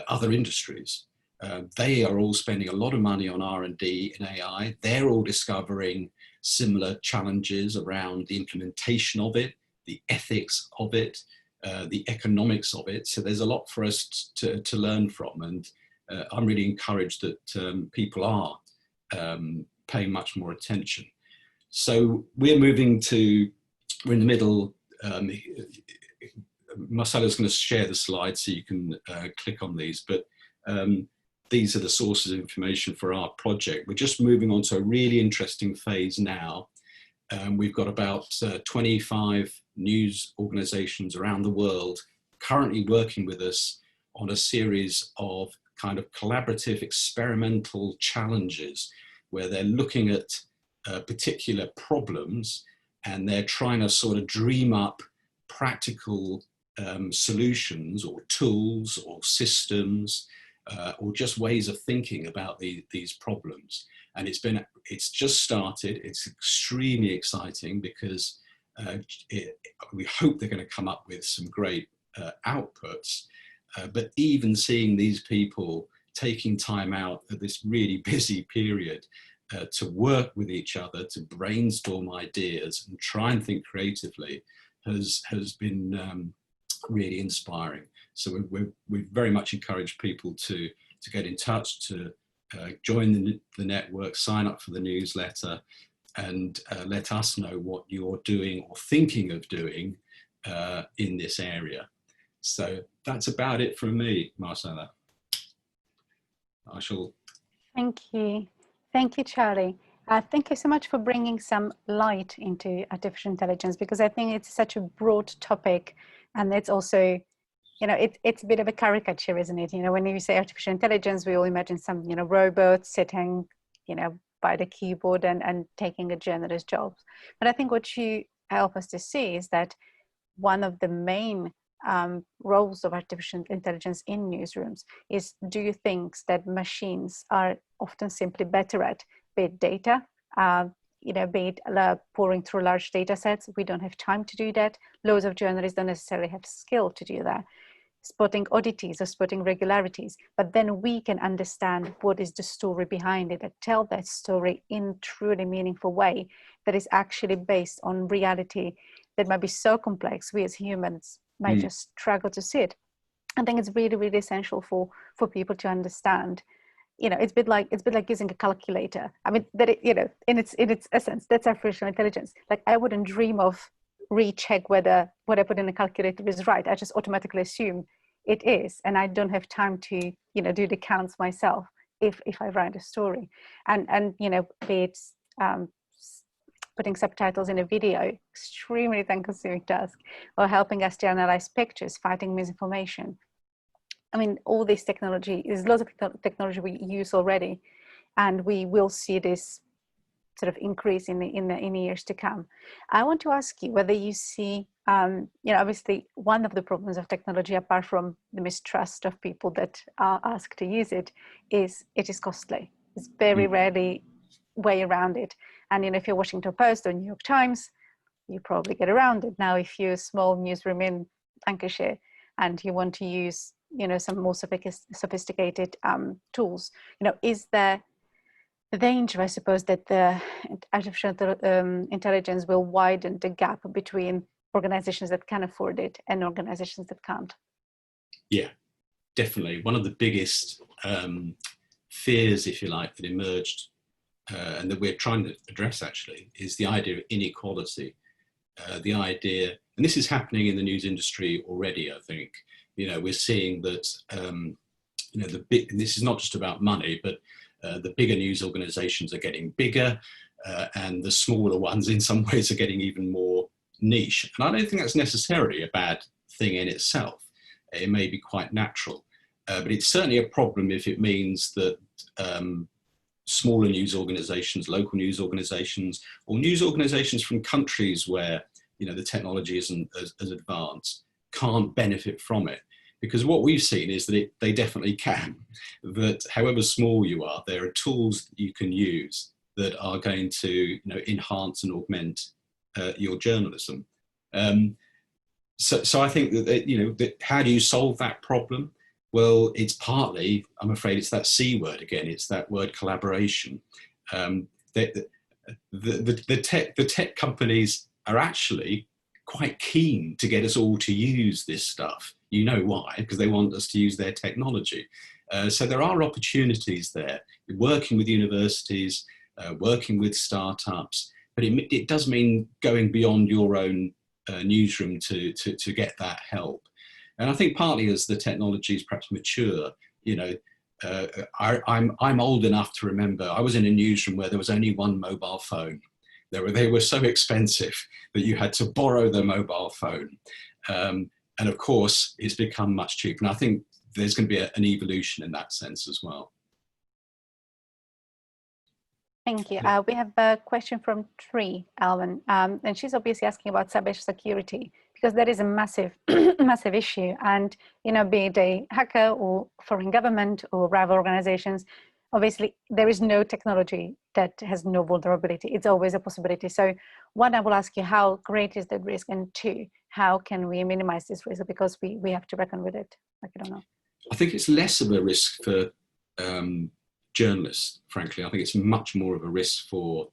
other industries. They are all spending a lot of money on R&D in AI. They're all discovering similar challenges around the implementation of it, the ethics of it, the economics of it. So there's a lot for us to learn from. And I'm really encouraged that people are paying much more attention. So we're in the middle. Marcelo's going to share the slides so you can click on these, but these are the sources of information for our project. We're just moving on to a really interesting phase now. We've got about 25 news organizations around the world currently working with us on a series of kind of collaborative experimental challenges where they're looking at particular problems and they're trying to sort of dream up practical solutions or tools or systems or just ways of thinking about these problems. And it's just started. It's extremely exciting because we hope they're going to come up with some great outputs. But even seeing these people taking time out of this really busy period to work with each other, to brainstorm ideas and try and think creatively has been really inspiring. So we very much encourage people to get in touch, to join the network, sign up for the newsletter, and let us know what you're doing or thinking of doing in this area. So that's about it from me, Marcella. I shall. Thank you. Thank you, Charlie. Thank you so much for bringing some light into artificial intelligence, because I think it's such a broad topic, and it's also, you know, it's a bit of a caricature, isn't it? You know, when you say artificial intelligence, we all imagine some, you know, robots sitting, you know, by the keyboard and taking a journalist's job. But I think what you help us to see is that one of the main roles of artificial intelligence in newsrooms is do things that machines are often simply better at, be it data, you know, be it pouring through large data sets. We don't have time to do that. Loads of journalists don't necessarily have skill to do that. Spotting oddities or spotting regularities, but then we can understand what is the story behind it and tell that story in truly meaningful way that is actually based on reality that might be so complex we as humans might just struggle to see it. I think it's really, really essential for people to understand. You know, it's a bit like using a calculator. I mean, that it, you know, in its essence, that's artificial intelligence. Like, I wouldn't dream of recheck whether what I put in the calculator is right. I just automatically assume it is, and I don't have time to, you know, do the counts myself if I write a story. And you know, be it putting subtitles in a video, extremely time-consuming task, or helping us to analyze pictures, fighting misinformation. I mean, all this technology, there's lots of technology we use already, and we will see this sort of increase in the years to come. I want to ask you whether you see, you know, obviously one of the problems of technology, apart from the mistrust of people that are asked to use it, is it is costly. It's very rarely way around it. And you know, if you're Washington Post or New York Times, you probably get around it. Now, if you're a small newsroom in Lancashire and you want to use, you know, some more sophisticated tools, you know, is there the danger, I suppose, that the artificial intelligence will widen the gap between organizations that can afford it and organizations that can't? Yeah, Definitely. One of the biggest fears, if you like, that emerged and that we're trying to address actually is the idea of inequality. The idea, and this is happening in the news industry already, I think. You know, we're seeing that, you know, this is not just about money, but the bigger news organizations are getting bigger and the smaller ones in some ways are getting even more niche. And I don't think that's necessarily a bad thing in itself. It may be quite natural, but it's certainly a problem if it means that smaller news organizations, local news organizations, or news organizations from countries where, you know, the technology isn't as advanced, can't benefit from it. Because what we've seen is that they definitely can, that however small you are, there are tools that you can use that are going to, you know, enhance and augment your journalism. So I think that, you know, that how do you solve that problem? Well, it's partly, I'm afraid, it's that C word again. It's that word collaboration. The tech companies are actually quite keen to get us all to use this stuff. You know why? Because they want us to use their technology. So there are opportunities there, working with universities, working with startups, but it does mean going beyond your own newsroom to get that help. And I think partly as the technologies perhaps mature, you know, I'm old enough to remember I was in a newsroom where there was only one mobile phone. They were so expensive that you had to borrow the mobile phone. And of course, it's become much cheaper. And I think there's going to be an evolution in that sense as well. Thank you. We have a question from Tree, Alvin, and she's obviously asking about cybersecurity, because that is a massive, massive issue. And, you know, be it a hacker or foreign government or rival organizations, obviously there is no technology that has no vulnerability. It's always a possibility. So one, I will ask you, how great is that risk? And two, how can we minimize this risk? Because we have to reckon with it. Like, I don't know. I think it's less of a risk for journalists, frankly. I think it's much more of a risk for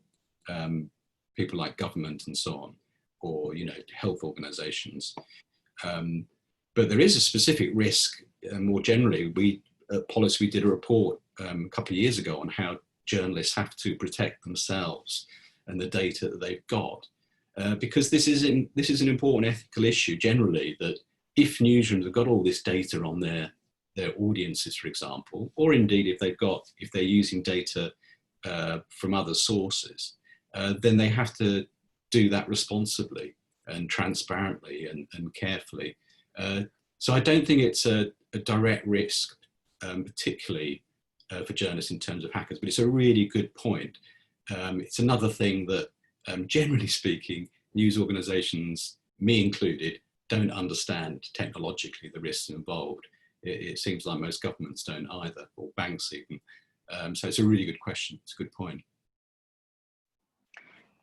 people like government and so on, or, you know, health organizations. But there is a specific risk more generally. We at Polis, we did a report a couple of years ago on how journalists have to protect themselves and the data that they've got. Because this is an important ethical issue generally, that if newsrooms have got all this data on their audiences, for example, or indeed if they're using data from other sources, then they have to do that responsibly and transparently and carefully. So I don't think it's a direct risk, particularly for journalists in terms of hackers, but it's a really good point. It's another thing that, generally speaking, news organizations, me included, don't understand technologically the risks involved. It seems like most governments don't either, or banks even. So it's a really good question. It's a good point.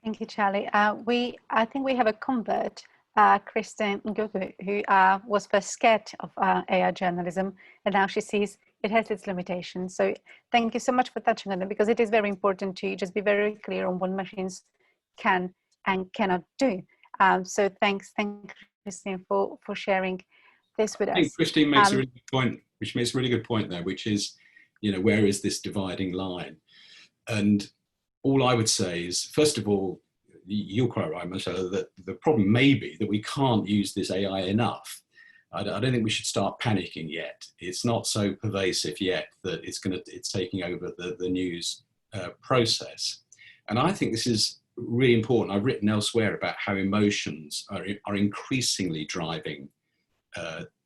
Thank you, Charlie. I think we have a convert, Kristen Ngugu, who was first scared of AI journalism, and now she sees it has its limitations. So thank you so much for touching on it, because it is very important to just be very clear on what machines can and cannot do. So thank Christine for sharing this with us. I think Christine makes a really good point, which makes a really good point there, which is, you know, where is this dividing line? And all I would say is, first of all, you're quite right, Marcella, that the problem may be that we can't use this AI enough. I don't think we should start panicking yet. It's not so pervasive yet that it's taking over the news process. And I think this is really important. I've written elsewhere about how emotions are increasingly driving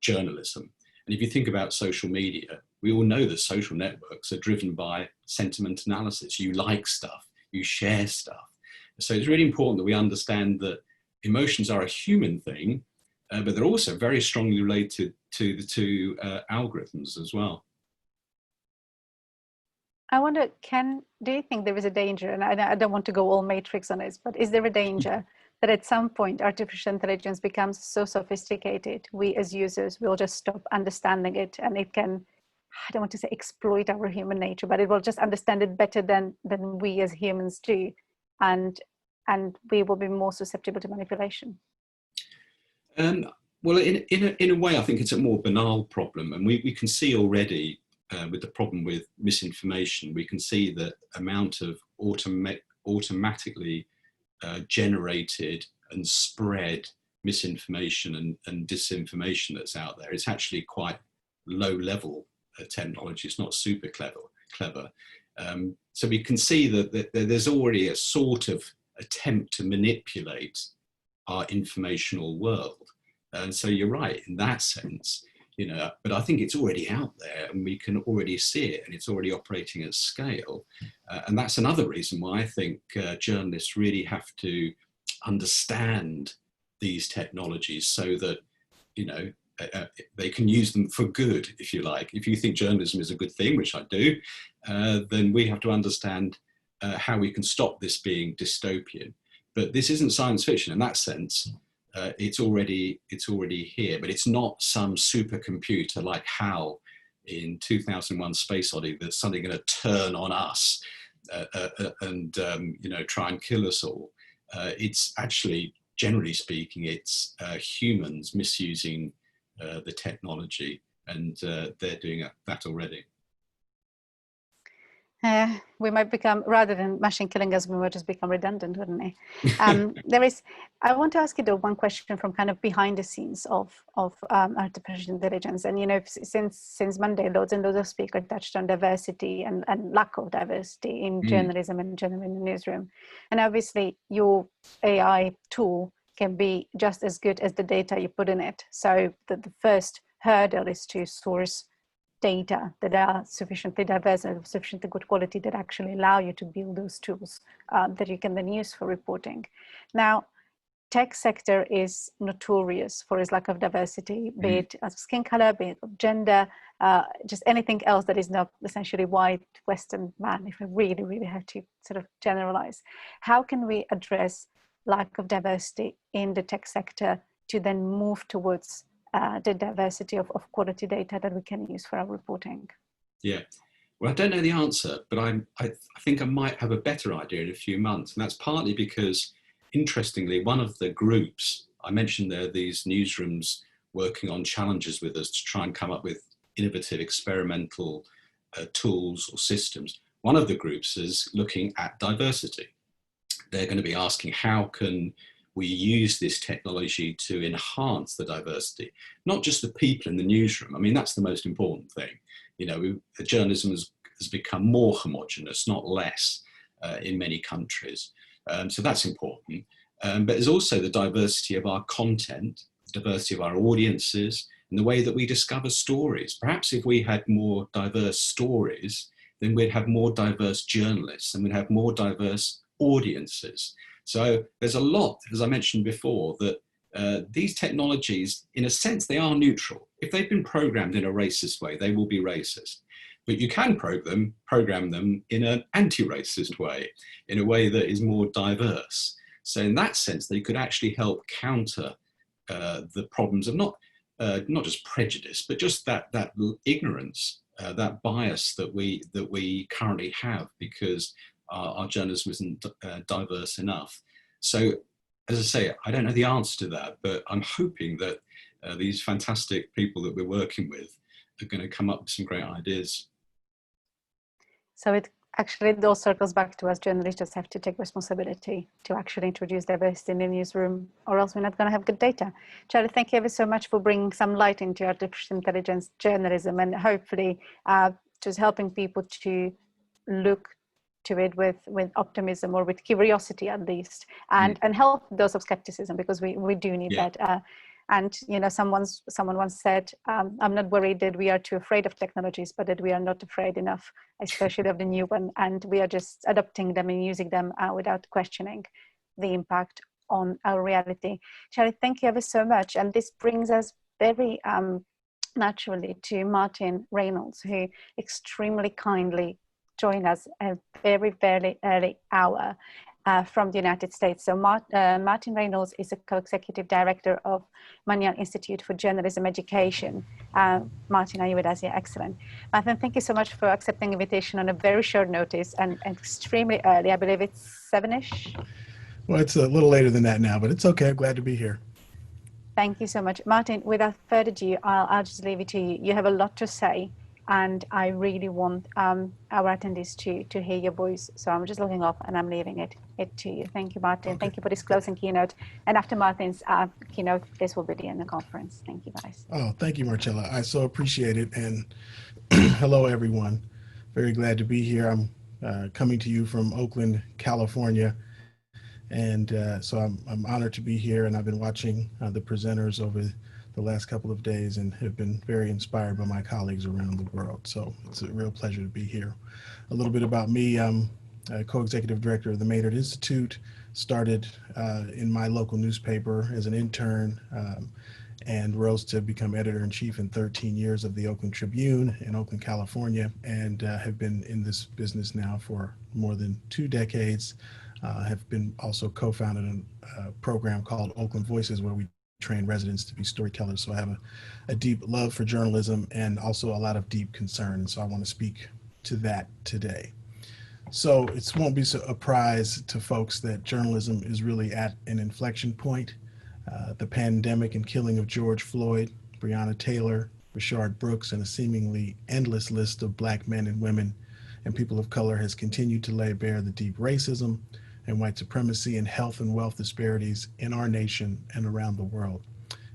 journalism. And if you think about social media, we all know that social networks are driven by sentiment analysis. You like stuff, you share stuff. So it's really important that we understand that emotions are a human thing, but they're also very strongly related to the two algorithms as well. I wonder, do you think there is a danger, and I don't want to go all matrix on this, but is there a danger that at some point artificial intelligence becomes so sophisticated, we as users will just stop understanding it, and it can, I don't want to say exploit our human nature, but it will just understand it better than we as humans do, and we will be more susceptible to manipulation? Well, in a way, I think it's a more banal problem, and we can see already with the problem with misinformation, we can see the amount of automatically generated and spread misinformation and disinformation that's out there. It's actually quite low level technology. It's not super clever. So we can see that there's already a sort of attempt to manipulate our informational world. And so you're right in that sense, you know, but I think it's already out there and we can already see it, and it's already operating at scale. And that's another reason why I think journalists really have to understand these technologies so that, you know, they can use them for good, if you like. If you think journalism is a good thing, which I do, then we have to understand how we can stop this being dystopian. But this isn't science fiction in that sense. It's already here, but it's not some supercomputer like HAL in 2001: Space Odyssey that's suddenly going to turn on us and you know, try and kill us all. It's actually, generally speaking, it's humans misusing the technology, and they're doing that already. We might become, rather than machine killing us, we might just become redundant, wouldn't we? I want to ask you though one question from kind of behind the scenes of artificial intelligence. And you know, since Monday, loads and loads of speakers touched on diversity and lack of diversity in journalism and generally in the newsroom. And obviously your AI tool can be just as good as the data you put in it. So the first hurdle is to source data that are sufficiently diverse and of sufficiently good quality that actually allow you to build those tools that you can then use for reporting. Now, tech sector is notorious for its lack of diversity, be it of skin color, be it of gender, just anything else that is not essentially white Western man, if I really, really have to sort of generalize. How can we address lack of diversity in the tech sector to then move towards the diversity of quality data that we can use for our reporting? Yeah, Well, I don't know the answer, but I think I might have a better idea in a few months. And that's partly because, interestingly, one of the groups, I mentioned there, these newsrooms working on challenges with us to try and come up with innovative experimental tools or systems. One of the groups is looking at diversity. They're going to be asking, how can we use this technology to enhance the diversity, not just the people in the newsroom. I mean, that's the most important thing. You know, the journalism has become more homogenous, not less, in many countries. So that's important. But there's also the diversity of our content, the diversity of our audiences, and the way that we discover stories. Perhaps if we had more diverse stories, then we'd have more diverse journalists and we'd have more diverse audiences. So there's a lot, as I mentioned before, that these technologies, in a sense, they are neutral. If they've been programmed in a racist way, they will be racist. But you can program them in an anti-racist way, in a way that is more diverse. So in that sense, they could actually help counter the problems of not just prejudice, but just that ignorance, that bias that we currently have because our journalism isn't diverse enough. So, as I say, I don't know the answer to that, but I'm hoping that these fantastic people that we're working with are going to come up with some great ideas. So it all circles back to us journalists just have to take responsibility to actually introduce diversity in the newsroom, or else we're not going to have good data. Charlie, thank you ever so much for bringing some light into artificial intelligence journalism, and hopefully just helping people to look to it with optimism, or with curiosity at least, and help those of skepticism, because we do need that. And you know, someone once said, I'm not worried that we are too afraid of technologies, but that we are not afraid enough, especially of the new one, and we are just adopting them and using them without questioning the impact on our reality. Charlie, thank you ever so much. And this brings us very naturally to Martin Reynolds, who extremely kindly joined us a very, very early hour from the United States. So Martin Reynolds is a co-executive director of Maynard Institute for Journalism Education. Martin, are you with us? Yeah, excellent. Martin, thank you so much for accepting the invitation on a very short notice and extremely early. I believe it's 7-ish. Well, it's a little later than that now, but it's okay. I'm glad to be here. Thank you so much. Martin, without further ado, I'll just leave it to you. You have a lot to say, and I really want our attendees to hear your voice. So I'm just looking off and I'm leaving it to you. Thank you, Martin. Okay. Thank you for this closing keynote. And after Martin's keynote, this will be the end of the conference. Thank you, guys. Oh, thank you, Marcella. I so appreciate it. And hello, everyone. Very glad to be here. I'm coming to you from Oakland, California. And so I'm honored to be here. And I've been watching the presenters over the last couple of days and have been very inspired by my colleagues around the world. So it's a real pleasure to be here. A little bit about me. I'm a co-executive director of the Maynard Institute, started in my local newspaper as an intern and rose to become editor-in-chief in 13 years of the Oakland Tribune in Oakland, California, and have been in this business now for more than 2 decades. Have been also co-founded a program called Oakland Voices, where we train residents to be storytellers. So I have a deep love for journalism and also a lot of deep concern. And so I want to speak to that today. So it won't be a surprise to folks that journalism is really at an inflection point. The pandemic and killing of George Floyd, Breonna Taylor, Rayshard Brooks, and a seemingly endless list of Black men and women and people of color has continued to lay bare the deep racism and white supremacy and health and wealth disparities in our nation and around the world.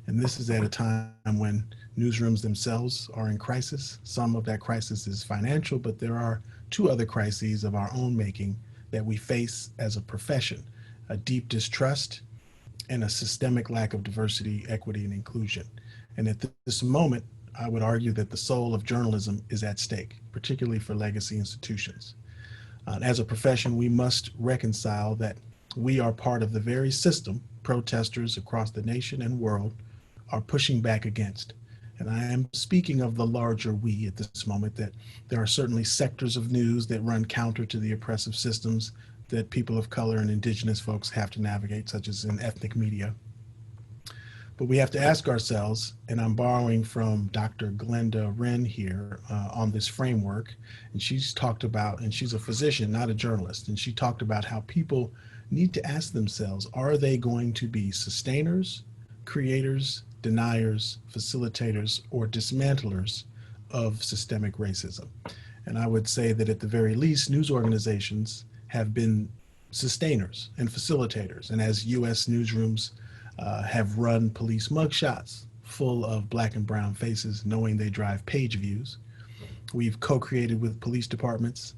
And this is at a time when newsrooms themselves are in crisis. Some of that crisis is financial, but there are 2 other crises of our own making that we face as a profession: a deep distrust and a systemic lack of diversity, equity, and inclusion. And at this moment, I would argue that the soul of journalism is at stake, particularly for legacy institutions. As a profession, we must reconcile that we are part of the very system protesters across the nation and world are pushing back against. And I am speaking of the larger we at this moment, that there are certainly sectors of news that run counter to the oppressive systems that people of color and indigenous folks have to navigate, such as in ethnic media. But we have to ask ourselves, and I'm borrowing from Dr. Glenda Wren here on this framework, and she's talked about, and she's a physician, not a journalist, and she talked about how people need to ask themselves, are they going to be sustainers, creators, deniers, facilitators, or dismantlers of systemic racism? And I would say that at the very least, news organizations have been sustainers and facilitators. And as US newsrooms have run police mugshots full of Black and brown faces, knowing they drive page views, we've co-created with police departments,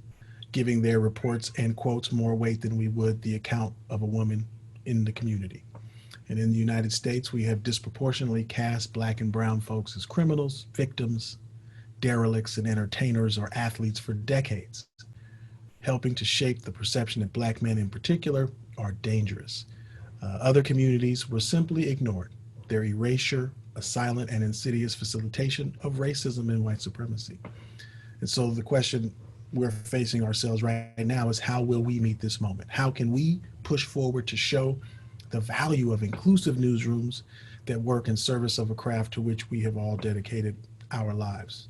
giving their reports and quotes more weight than we would the account of a woman in the community. And in the United States, we have disproportionately cast Black and brown folks as criminals, victims, derelicts, and entertainers or athletes for decades, helping to shape the perception that Black men in particular are dangerous. Other communities were simply ignored. Their erasure, a silent and insidious facilitation of racism and white supremacy. And so the question we're facing ourselves right now is, how will we meet this moment? How can we push forward to show the value of inclusive newsrooms that work in service of a craft to which we have all dedicated our lives?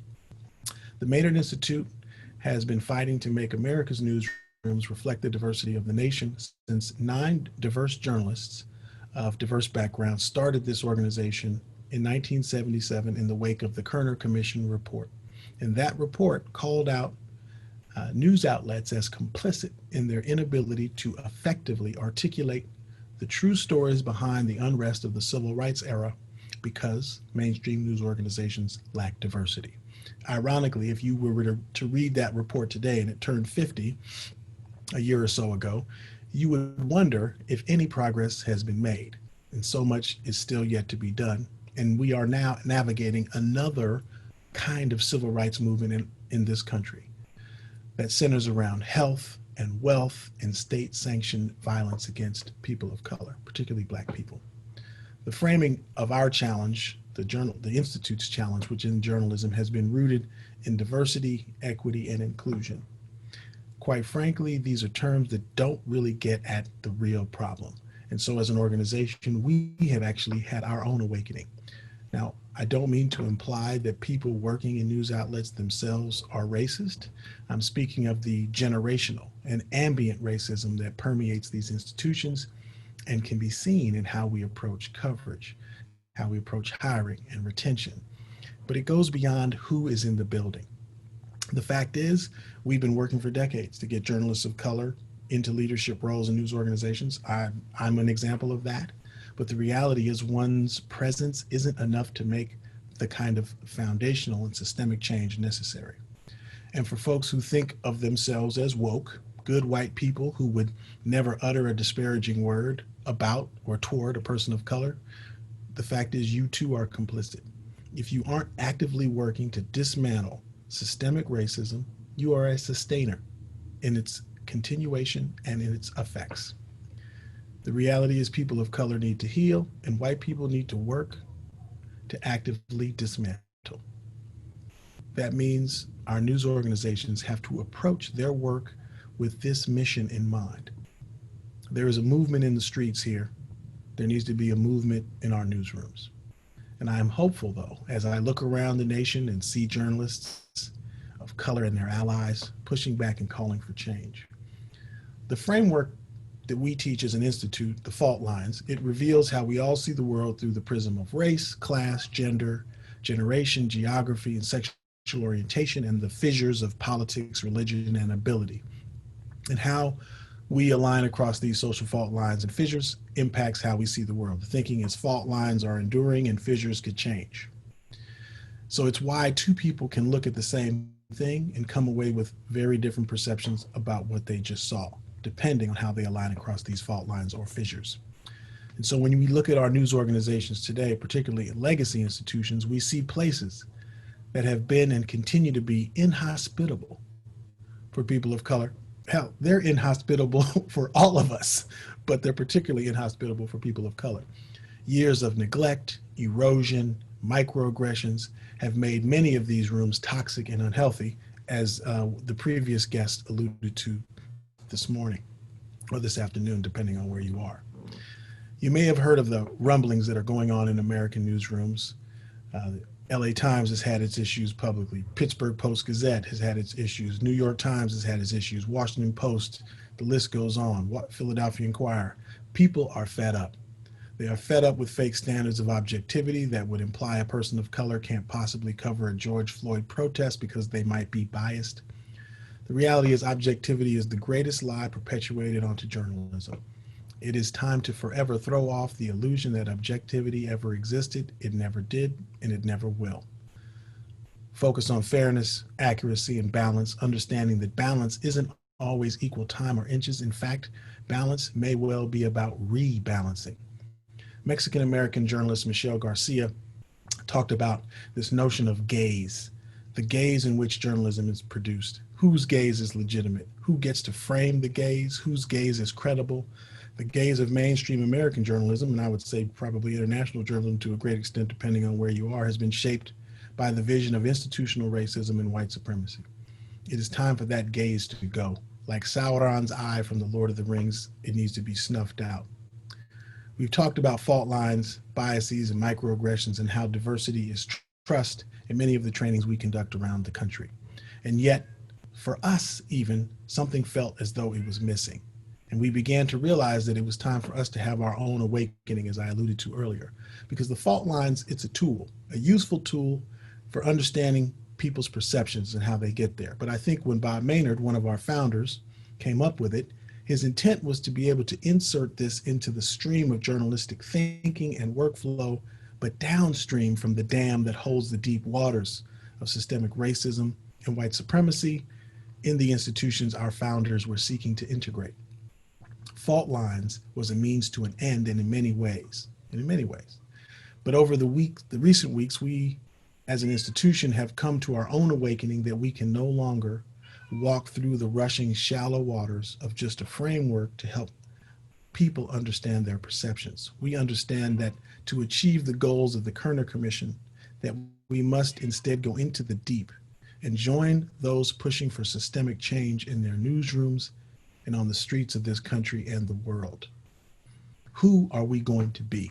The Maynard Institute has been fighting to make America's newsrooms reflect the diversity of the nation since 9 diverse journalists of diverse backgrounds started this organization in 1977 in the wake of the Kerner Commission report. And that report called out news outlets as complicit in their inability to effectively articulate the true stories behind the unrest of the civil rights era because mainstream news organizations lack diversity. Ironically, if you were to read that report today and it turned 50 a year or so ago, you would wonder if any progress has been made. And so much is still yet to be done. And we are now navigating another kind of civil rights movement in this country that centers around health and wealth and state-sanctioned violence against people of color, particularly Black people. The framing of our challenge, the Institute's challenge, which in journalism has been rooted in diversity, equity, and inclusion. Quite frankly, these are terms that don't really get at the real problem. And so as an organization, we have actually had our own awakening. Now, I don't mean to imply that people working in news outlets themselves are racist. I'm speaking of the generational and ambient racism that permeates these institutions and can be seen in how we approach coverage, how we approach hiring and retention. But it goes beyond who is in the building. The fact is, we've been working for decades to get journalists of color into leadership roles in news organizations. I'm an example of that. But the reality is, one's presence isn't enough to make the kind of foundational and systemic change necessary. And for folks who think of themselves as woke, good white people who would never utter a disparaging word about or toward a person of color, the fact is you too are complicit. If you aren't actively working to dismantle systemic racism, you are a sustainer in its continuation and in its effects. The reality is people of color need to heal, and white people need to work to actively dismantle. That means our news organizations have to approach their work with this mission in mind. There is a movement in the streets here. There needs to be a movement in our newsrooms. And I am hopeful, though, as I look around the nation and see journalists of color and their allies pushing back and calling for change. The framework that we teach as an institute, the fault lines, it reveals how we all see the world through the prism of race, class, gender, generation, geography, and sexual orientation, and the fissures of politics, religion, and ability. And how we align across these social fault lines and fissures impacts how we see the world. The thinking is fault lines are enduring and fissures could change. So it's why two people can look at the same thing and come away with very different perceptions about what they just saw, depending on how they align across these fault lines or fissures. And so when we look at our news organizations today, particularly legacy institutions, we see places that have been and continue to be inhospitable for people of color. Hell, they're inhospitable for all of us, but they're particularly inhospitable for people of color. Years of neglect, erosion, microaggressions have made many of these rooms toxic and unhealthy, as the previous guest alluded to this morning or this afternoon, depending on where you are. You may have heard of the rumblings that are going on in American newsrooms. The LA Times has had its issues publicly. Pittsburgh Post-Gazette has had its issues. New York Times has had its issues. Washington Post, the list goes on. Philadelphia Inquirer. People are fed up. They are fed up with fake standards of objectivity that would imply a person of color can't possibly cover a George Floyd protest because they might be biased. The reality is objectivity is the greatest lie perpetuated onto journalism. It is time to forever throw off the illusion that objectivity ever existed. It never did, and it never will. Focus on fairness, accuracy, and balance, understanding that balance isn't always equal time or inches. In fact, balance may well be about rebalancing. Mexican-American journalist Michelle Garcia talked about this notion of gaze, the gaze in which journalism is produced. Whose gaze is legitimate? Who gets to frame the gaze? Whose gaze is credible? The gaze of mainstream American journalism, and I would say probably international journalism to a great extent, depending on where you are, has been shaped by the vision of institutional racism and white supremacy. It is time for that gaze to go. Like Sauron's eye from the Lord of the Rings, it needs to be snuffed out. We've talked about fault lines, biases, and microaggressions, and how diversity is trust in many of the trainings we conduct around the country. And yet, for us even, something felt as though it was missing. And we began to realize that it was time for us to have our own awakening, as I alluded to earlier. Because the fault lines, it's a tool, a useful tool for understanding people's perceptions and how they get there. But I think when Bob Maynard, one of our founders, came up with it, his intent was to be able to insert this into the stream of journalistic thinking and workflow, but downstream from the dam that holds the deep waters of systemic racism and white supremacy in the institutions our founders were seeking to integrate. Fault lines was a means to an end, and in many ways. But over the recent weeks, we as an institution have come to our own awakening that we can no longer walk through the rushing shallow waters of just a framework to help people understand their perceptions. We understand that to achieve the goals of the Kerner Commission, that we must instead go into the deep and join those pushing for systemic change in their newsrooms and on the streets of this country and the world. Who are we going to be?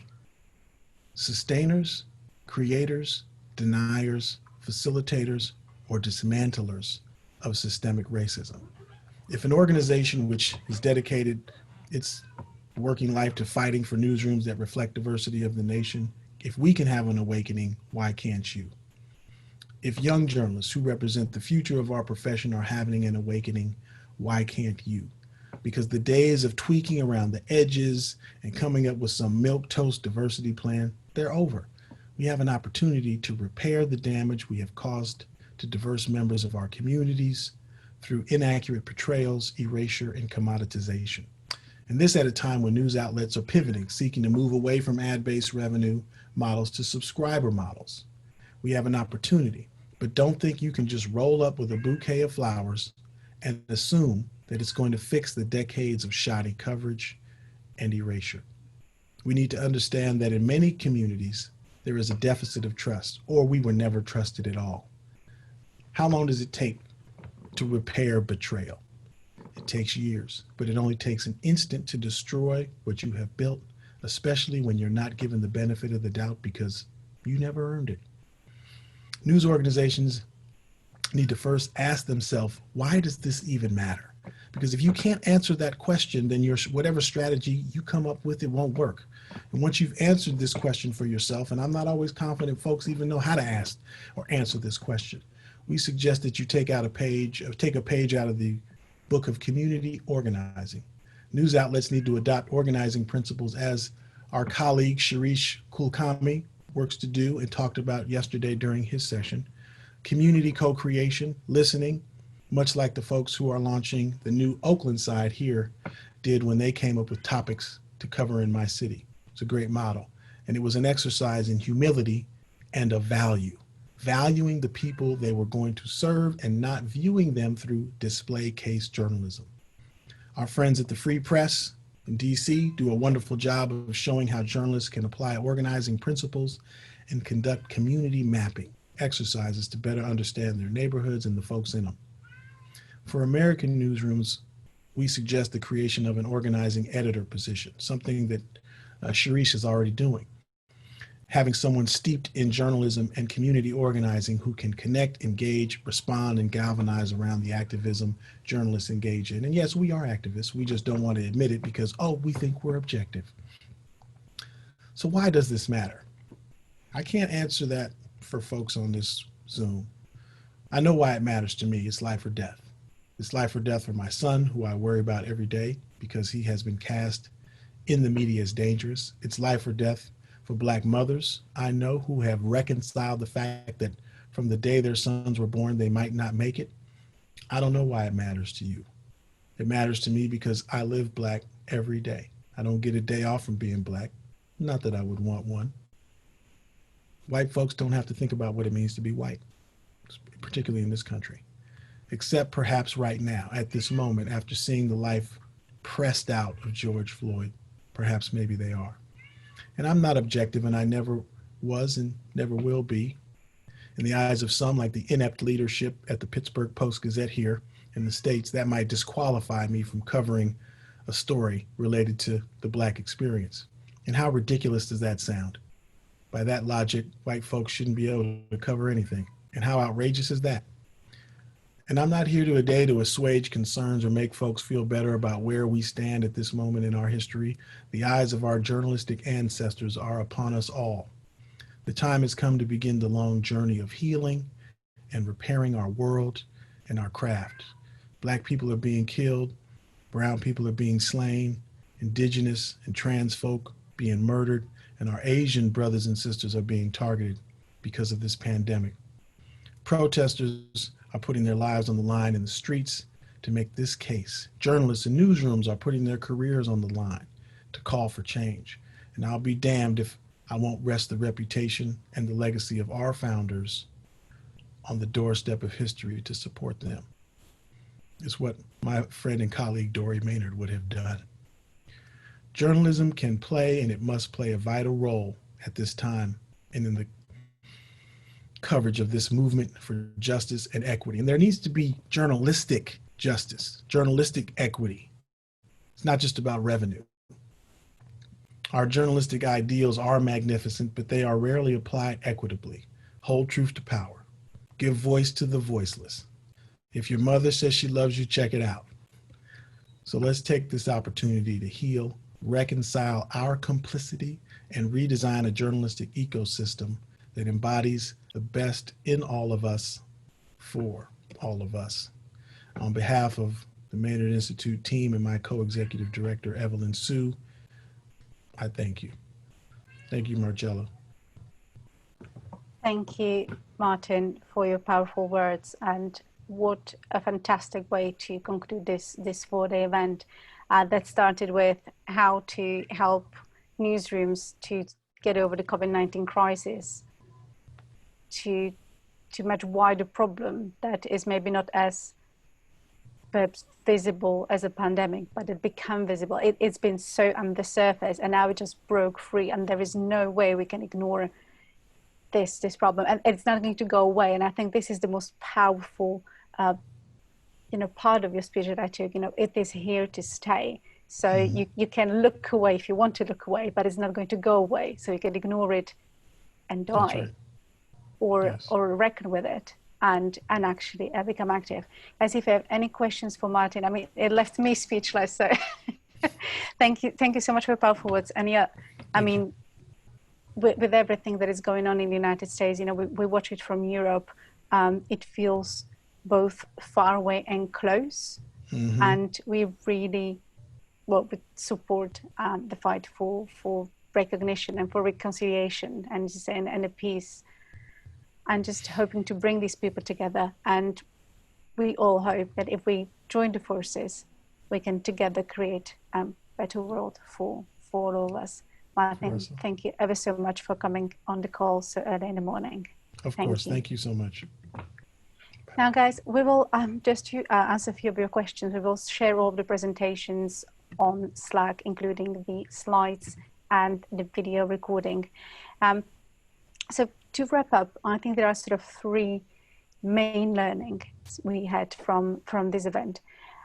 Sustainers, creators, deniers, facilitators, or dismantlers of systemic racism? If an organization which has dedicated its working life to fighting for newsrooms that reflect diversity of the nation, if we can have an awakening, why can't you? If young journalists who represent the future of our profession are having an awakening, why can't you? Because the days of tweaking around the edges and coming up with some milquetoast diversity plan, they're over. We have an opportunity to repair the damage we have caused to diverse members of our communities through inaccurate portrayals, erasure, and commoditization. And this at a time when news outlets are pivoting, seeking to move away from ad-based revenue models to subscriber models. We have an opportunity, but don't think you can just roll up with a bouquet of flowers and assume that it's going to fix the decades of shoddy coverage and erasure. We need to understand that in many communities, there is a deficit of trust, or we were never trusted at all. How long does it take to repair betrayal? It takes years, but it only takes an instant to destroy what you have built, especially when you're not given the benefit of the doubt because you never earned it. News organizations need to first ask themselves, why does this even matter? Because if you can't answer that question, then your whatever strategy you come up with, it won't work. And once you've answered this question for yourself, and I'm not always confident folks even know how to ask or answer this question, we suggest that you take a page out of the book of community organizing. News outlets need to adopt organizing principles as our colleague Shirish Kulkarni works to do and talked about yesterday during his session. Community co-creation, listening, much like the folks who are launching the new Oakland side here did when they came up with topics to cover in my city. It's a great model. And it was an exercise in humility and of value, valuing the people they were going to serve and not viewing them through display case journalism. Our friends at the Free Press in DC do a wonderful job of showing how journalists can apply organizing principles and conduct community mapping exercises to better understand their neighborhoods and the folks in them. For American newsrooms, we suggest the creation of an organizing editor position, something that Sharice is already doing. Having someone steeped in journalism and community organizing who can connect, engage, respond, and galvanize around the activism journalists engage in. And yes, we are activists. We just don't want to admit it because, oh, we think we're objective. So why does this matter? I can't answer that for folks on this Zoom. I know why it matters to me. It's life or death. It's life or death for my son, who I worry about every day because he has been cast in the media as dangerous. It's life or death for Black mothers I know who have reconciled the fact that from the day their sons were born, they might not make it. I don't know why it matters to you. It matters to me because I live Black every day. I don't get a day off from being Black. Not that I would want one. White folks don't have to think about what it means to be white, particularly in this country, except perhaps right now, at this moment, after seeing the life pressed out of George Floyd, perhaps maybe they are. And I'm not objective, and I never was and never will be. In the eyes of some, like the inept leadership at the Pittsburgh Post-Gazette here in the States, that might disqualify me from covering a story related to the Black experience. And how ridiculous does that sound? By that logic, white folks shouldn't be able to cover anything. And how outrageous is that? And I'm not here today to assuage concerns or make folks feel better about where we stand at this moment in our history. The eyes of our journalistic ancestors are upon us all. The time has come to begin the long journey of healing and repairing our world and our craft. Black people are being killed, brown people are being slain, indigenous and trans folk being murdered, and our Asian brothers and sisters are being targeted because of this pandemic. Protesters are putting their lives on the line in the streets to make this case. Journalists in newsrooms are putting their careers on the line to call for change. And I'll be damned if I won't rest the reputation and the legacy of our founders on the doorstep of history to support them. It's what my friend and colleague Dory Maynard would have done. Journalism can play and it must play a vital role at this time and in the coverage of this movement for justice and equity. And there needs to be journalistic justice, journalistic equity. It's not just about revenue. Our journalistic ideals are magnificent, but they are rarely applied equitably. Hold truth to power. Give voice to the voiceless. If your mother says she loves you, check it out. So let's take this opportunity to heal, reconcile our complicity, and redesign a journalistic ecosystem that embodies the best in all of us for all of us. On behalf of the Maynard Institute team and my co-executive director, Evelyn Sue, I thank you. Thank you, Marcella. Thank you, Martin, for your powerful words, and what a fantastic way to conclude this 4-day event that started with how to help newsrooms to get over the COVID-19 crisis to much wider problem that is maybe not as perhaps visible as a pandemic, but it became visible. It's been so on the surface, and now it just broke free, and there is no way we can ignore this problem, and it's not going to go away. And I think this is the most powerful part of your speech that I took. It is here to stay. So you can look away if you want to look away, but it's not going to go away. So you can ignore it and die. Right. Or reckon with it and actually become active. As if you have any questions for Martin. I mean, it left me speechless. So thank you so much for your powerful words. And yeah, I mean, with everything that is going on in the United States, we watch it from Europe. It feels both far away and close. And we really would support the fight for recognition and for reconciliation and a peace. And just hoping to bring these people together. And we all hope that if we join the forces, we can together create a better world for all of us. Martin, thank you ever so much for coming on the call so early in the morning. Of course, thank you so much. Now, guys, we will just to answer a few of your questions. We will share all of the presentations on Slack, including the slides and the video recording. So to wrap up, I think there are sort of 3 main learnings we had from this event.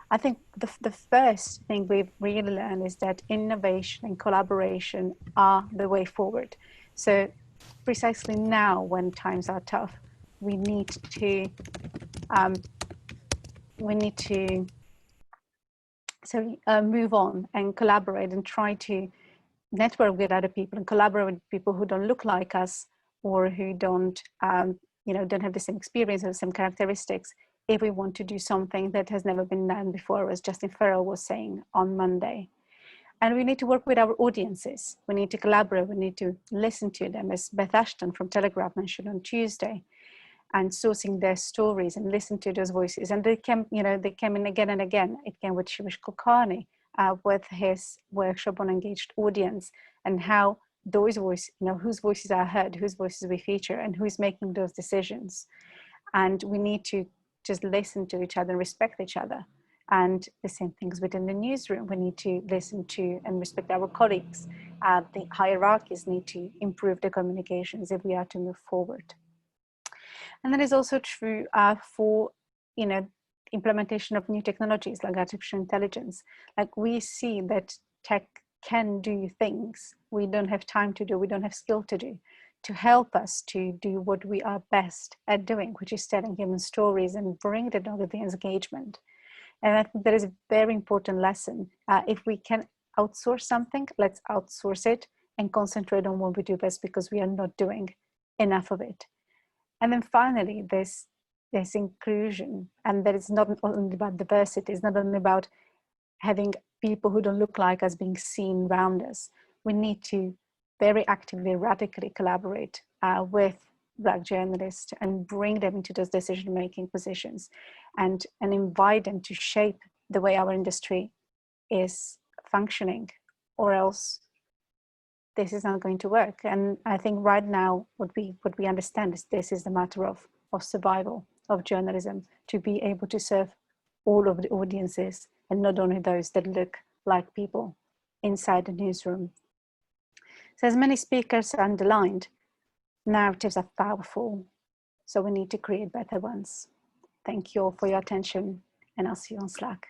I think the first thing we've really learned is that innovation and collaboration are the way forward. So precisely now, when times are tough, we need to move on and collaborate and try to network with other people and collaborate with people who don't look like us or who don't don't have the same experience or the same characteristics, if we want to do something that has never been done before, as Justin Farrell was saying on Monday. And we need to work with our audiences. We need to collaborate. We need to listen to them, as Beth Ashton from Telegraph mentioned on Tuesday, and sourcing their stories and listen to those voices. And they came in again and again. It came with Shivish Kulkarni with his workshop on engaged audience, and how those voices, whose voices are heard, whose voices we feature, and who's making those decisions. And we need to just listen to each other and respect each other. And the same things within the newsroom. We need to listen to and respect our colleagues. The hierarchies need to improve the communications if we are to move forward. And that is also true for, implementation of new technologies like artificial intelligence. Like, we see that tech can do things we don't have time to do, we don't have skill to do, to help us to do what we are best at doing, which is telling human stories and bring the audience engagement. And I think that is a very important lesson. If we can outsource something, let's outsource it and concentrate on what we do best, because we are not doing enough of it. And then finally, this inclusion, and that it's not only about diversity, it's not only about having people who don't look like us being seen around us. We need to very actively, radically collaborate with Black journalists and bring them into those decision-making positions, and invite them to shape the way our industry is functioning, or else this is not going to work. And I think right now what we understand is this is the matter of survival of journalism, to be able to serve all of the audiences and not only those that look like people inside the newsroom. So, as many speakers underlined, narratives are powerful, so we need to create better ones. Thank you all for your attention, and I'll see you on Slack.